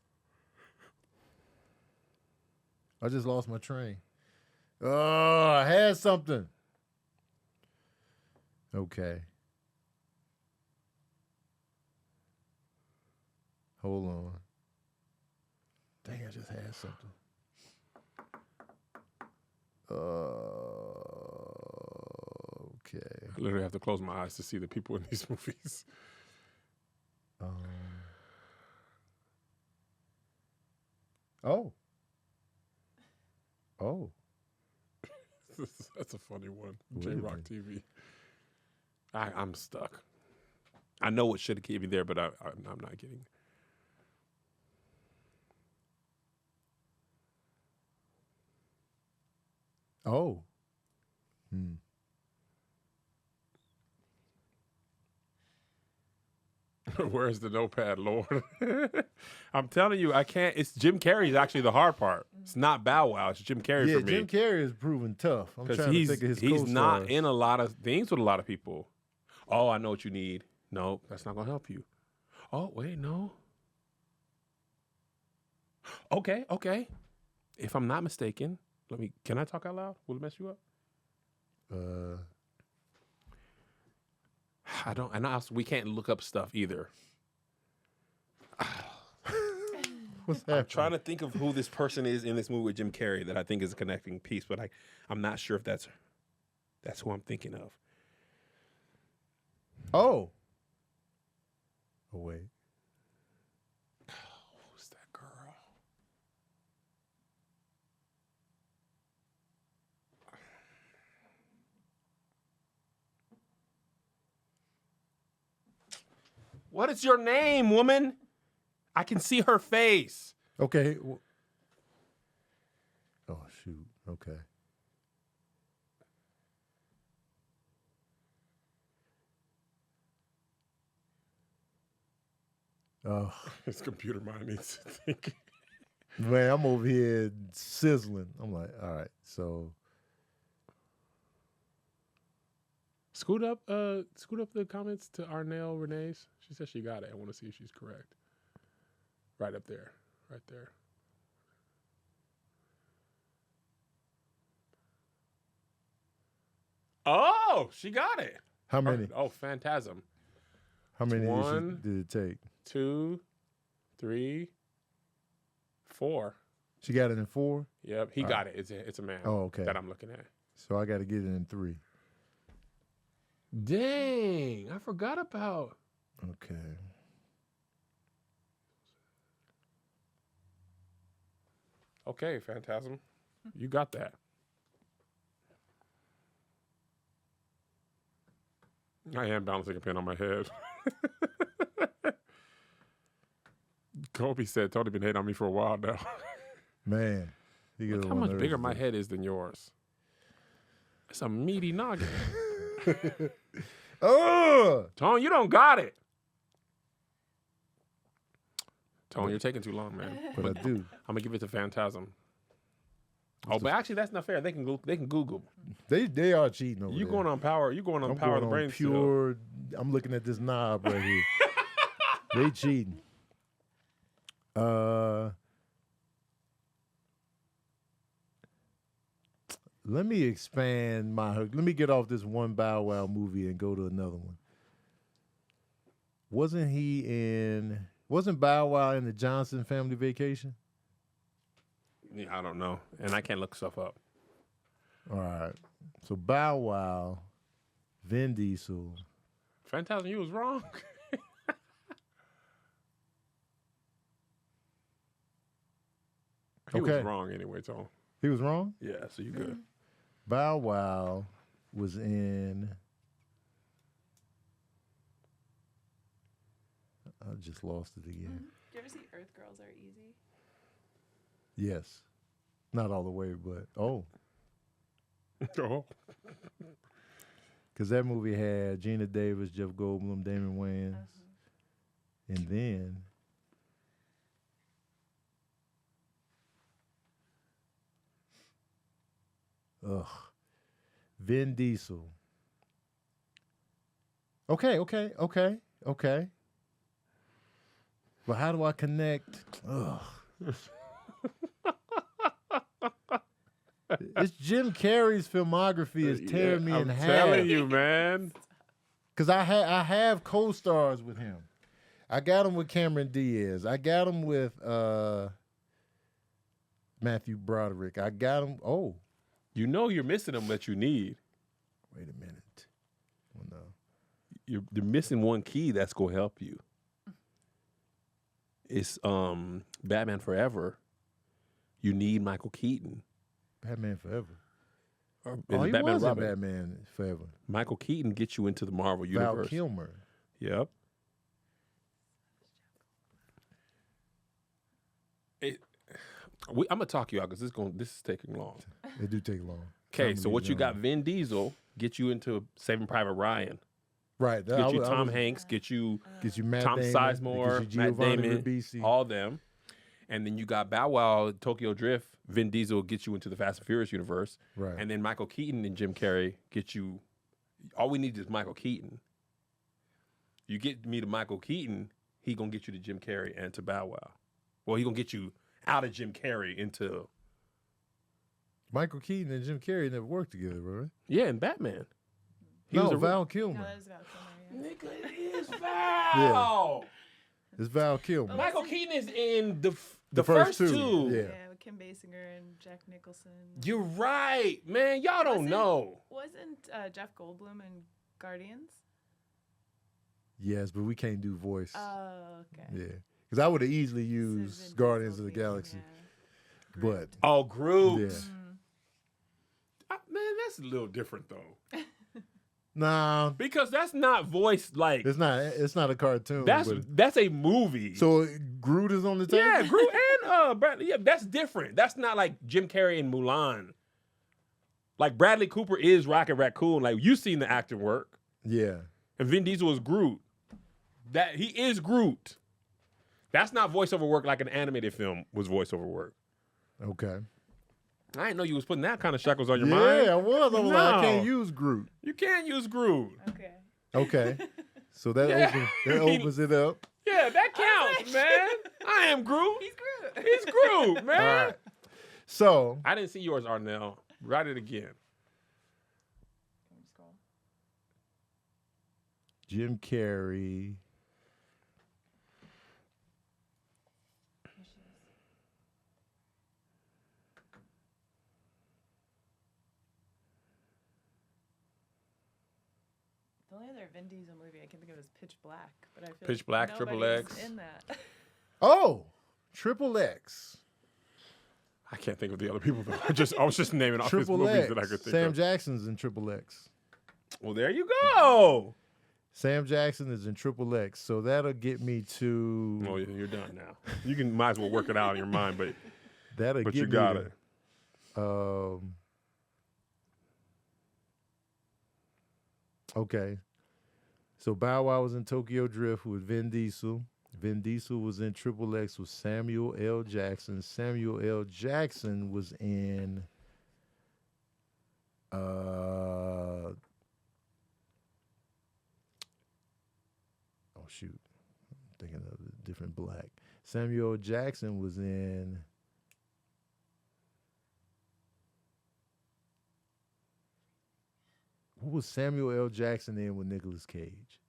I just lost my train. Oh, I had something. Okay. Hold on. Dang, I just had something. Okay. I literally have to close my eyes to see the people in these movies. Oh. That's a funny one. Wait a J-Rock minute. TV. I'm stuck. I know what should keep me there, but I'm not getting. Oh. Where's the notepad, Lord? I'm telling you, I can't. It's Jim Carrey's actually the hard part. It's not Bow Wow. It's Jim Carrey Yeah, for me. Jim Carrey is proven tough. I'm trying Because to think of his he's not co-stars. in a lot of things with a lot of people. Oh, I know what you need. No, that's not gonna help you. Oh, wait, no. Okay. If I'm not mistaken, can I talk out loud? Will it mess you up? I don't, and also we can't look up stuff either. What's I'm happening? trying to think of who this person is in this movie with Jim Carrey that I think is a connecting piece, but I'm not sure if that's who I'm thinking of. Oh. Oh, wait. Who's that girl? What is your name, woman? I can see her face. Okay. Oh, shoot. Okay. Oh, His computer mind needs to think. man, I'm over here sizzling. I'm like, all right, so. Scoot up the comments to Arnell Renee's. She said she got it. I want to see if she's correct. Right up there. Right there. Oh, she got it. How many? Oh, Phantasm. How many One. did it take? 2, 3, 4. She got it in 4? Yep, he got it. It's a man. Oh, okay. That I'm looking at. So I got to get it in 3. Dang, I forgot about. Okay. Okay, Phantasm. You got that. I am balancing a pin on my head. Kobe said Tony been hating on me for a while now. Man. Look how much bigger my head is than yours. It's a meaty noggin. Oh! Tone, you don't got it. Tone, you're taking too long, man. But I do. I'm gonna give it to Phantasm. Oh, but actually, that's not fair. They can Google. They are cheating over You there. going on power? You going on I'm power going of the on brain? pure. I'm looking at this knob right here. They cheating. Let me expand my. Let me get off this one Bow Wow movie and go to another one. Wasn't Bow Wow in the Johnson Family Vacation? Yeah, I don't know, and I can't look stuff up. All right. So Bow Wow, Vin Diesel. Phantasm, you was wrong. He was wrong anyway, Tone. He was wrong? Yeah, so you good. Bow Wow was in. I just lost it again. Do you ever see Earth Girls Are Easy? Yes. Not all the way, but Oh. because that movie had Gina Davis, Jeff Goldblum, Damon Wayans, and then Vin Diesel. Okay. But how do I connect? It's Jim Carrey's filmography is tearing me in half. I'm telling you, man. Because I have co-stars with him. I got him with Cameron Diaz. I got him with Matthew Broderick. I got him. Oh, You know you're missing them that you need. wait a minute. Oh, no. You're missing one key that's gonna help you. It's Batman Forever. You need Michael Keaton. Batman Forever. Or is Oh, it he Batman was in Robin? Batman Forever. Michael Keaton gets you into the Marvel Val universe. Kilmer. Yep. I'm gonna talk you out because this is taking long. They do take long. Okay, Some so of what these you got? don't. Vin Diesel get you into Saving Private Ryan. Right. Get you Tom Hanks. Get you Get you Matt Tom Damon, Sizemore, get you Matt Giovanni Damon, Ribisi. all them. And then you got Bow Wow, Tokyo Drift. Vin Diesel gets you into the Fast and Furious universe. Right. And then Michael Keaton and Jim Carrey get you. All we need is Michael Keaton. You get me to Michael Keaton, he gonna get you to Jim Carrey and to Bow Wow. Well, he gonna get you out of Jim Carrey into Michael Keaton and Jim Carrey never worked together, right? yeah, and Batman. Val No, Kilmer. that was Val Kilmer. Yeah. Nigga, it is Val. It's Val Kilmer. Michael Keaton is in the The first first two, two. yeah. Yeah, with Kim Basinger and Jack Nicholson. You're right, man. Y'all don't know. Wasn't Jeff Goldblum in Guardians? Yes, but we can't do voice. Oh, okay. Yeah, because I would have easily Vin used Guardians of the Diesel Galaxy, being, but Oh, Groot. yeah. Man, that's a little different though. Nah, Because that's not voice like it's not. It's not a cartoon. but- that's a movie. so Groot is on the table. yeah, Groot and Bradley. Yeah, that's different. That's not like Jim Carrey and Mulan. Like Bradley Cooper is Rocket Raccoon. Like you've seen the acting work. Yeah. And Vin Diesel is Groot. That he is Groot. That's not voiceover work like an animated film was voiceover work. Okay. I didn't know you was putting that kind of shackles on your Yeah, mind. I was. I was like, I can't No. use Groot. You can't use Groot. Okay. Okay. So that Yeah. opens it up. Yeah, that counts, man. I am Groot. He's Groot. He's Groot, man. All right. So I didn't see yours, Arnell. Write it again. Can we scroll? Jim Carrey. Here she is. The only other Vin Diesel movie I can think of is Pitch Black, but I feel Pitch like Black, Triple nobody's X. in that. Oh, Triple X. I can't think of the other people. I was just naming off his Triple movies X. that I could think Sam of. Jackson's in Triple X. Well, there you go. Sam Jackson is in Triple X. So that'll get me to. Well, you're done now. You can might as well work it out in your mind, but That'll you get me got to, it. Okay. So Bow Wow was in Tokyo Drift with Vin Diesel. Vin Diesel was in Triple X with Samuel L. Jackson. Samuel L. Jackson was in oh shoot. I'm thinking of a different black. Samuel L. Jackson was in what was Samuel L. Jackson in with Nicolas Cage?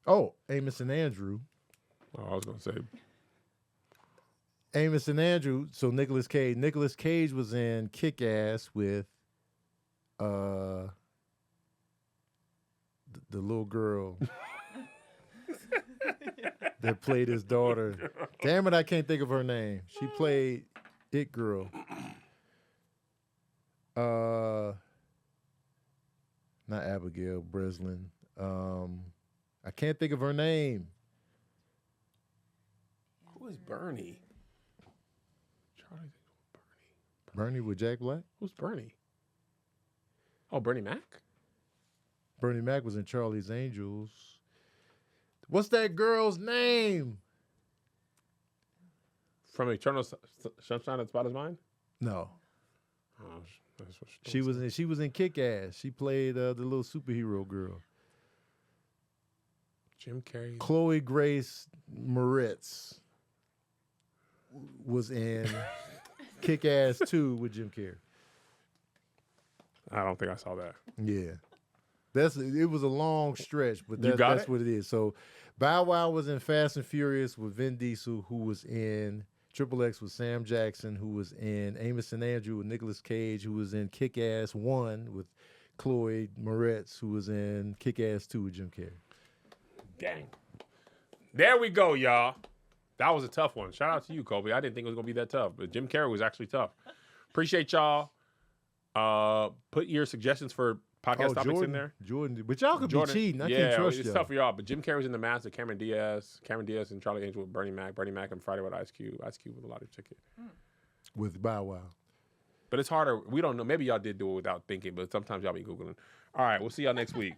Oh, Amos and Andrew. Oh, I was gonna say Amos and Andrew. So Nicolas Cage. Nicolas Cage was in Kick Ass with the little girl that played his daughter. Damn it, I can't think of her name. She played It Girl. Not Abigail Breslin. I can't think of her name. who is Bernie? Charlie Bernie with Jack Black? Who's Bernie? Oh, Bernie Mac? Bernie Mac was in Charlie's Angels. What's that girl's name? From Eternal Sunshine of the Spotless Mind? No. Oh, that's what She was in Kick Ass. She played the little superhero girl. Jim Carrey. Chloe Grace Moretz was in Kick Ass 2 with Jim Carrey. I don't think I saw that. Yeah. It was a long stretch, but You got that's it? what it is. So Bow Wow was in Fast and Furious with Vin Diesel, who was in Triple X with Sam Jackson, who was in Amos and Andrew with Nicolas Cage, who was in Kick Ass 1 with Chloe Moretz, who was in Kick Ass 2 with Jim Carrey. Dang. There we go, y'all. That was a tough one. Shout out to you, Kobe. I didn't think it was going to be that tough, but Jim Carrey was actually tough. Appreciate y'all. Put your suggestions for podcast topics in there. Jordan. But y'all could Jordan, be cheating. I yeah, can't trust it's y'all. tough for y'all. But Jim Carrey's in The Mask, Cameron Diaz and Charlie Angel with Bernie Mac and Friday with Ice Cube. Ice Cube with a lottery ticket. With Bow Wow. But it's harder. We don't know. Maybe y'all did do it without thinking, but sometimes y'all be Googling. All right, we'll see y'all next week.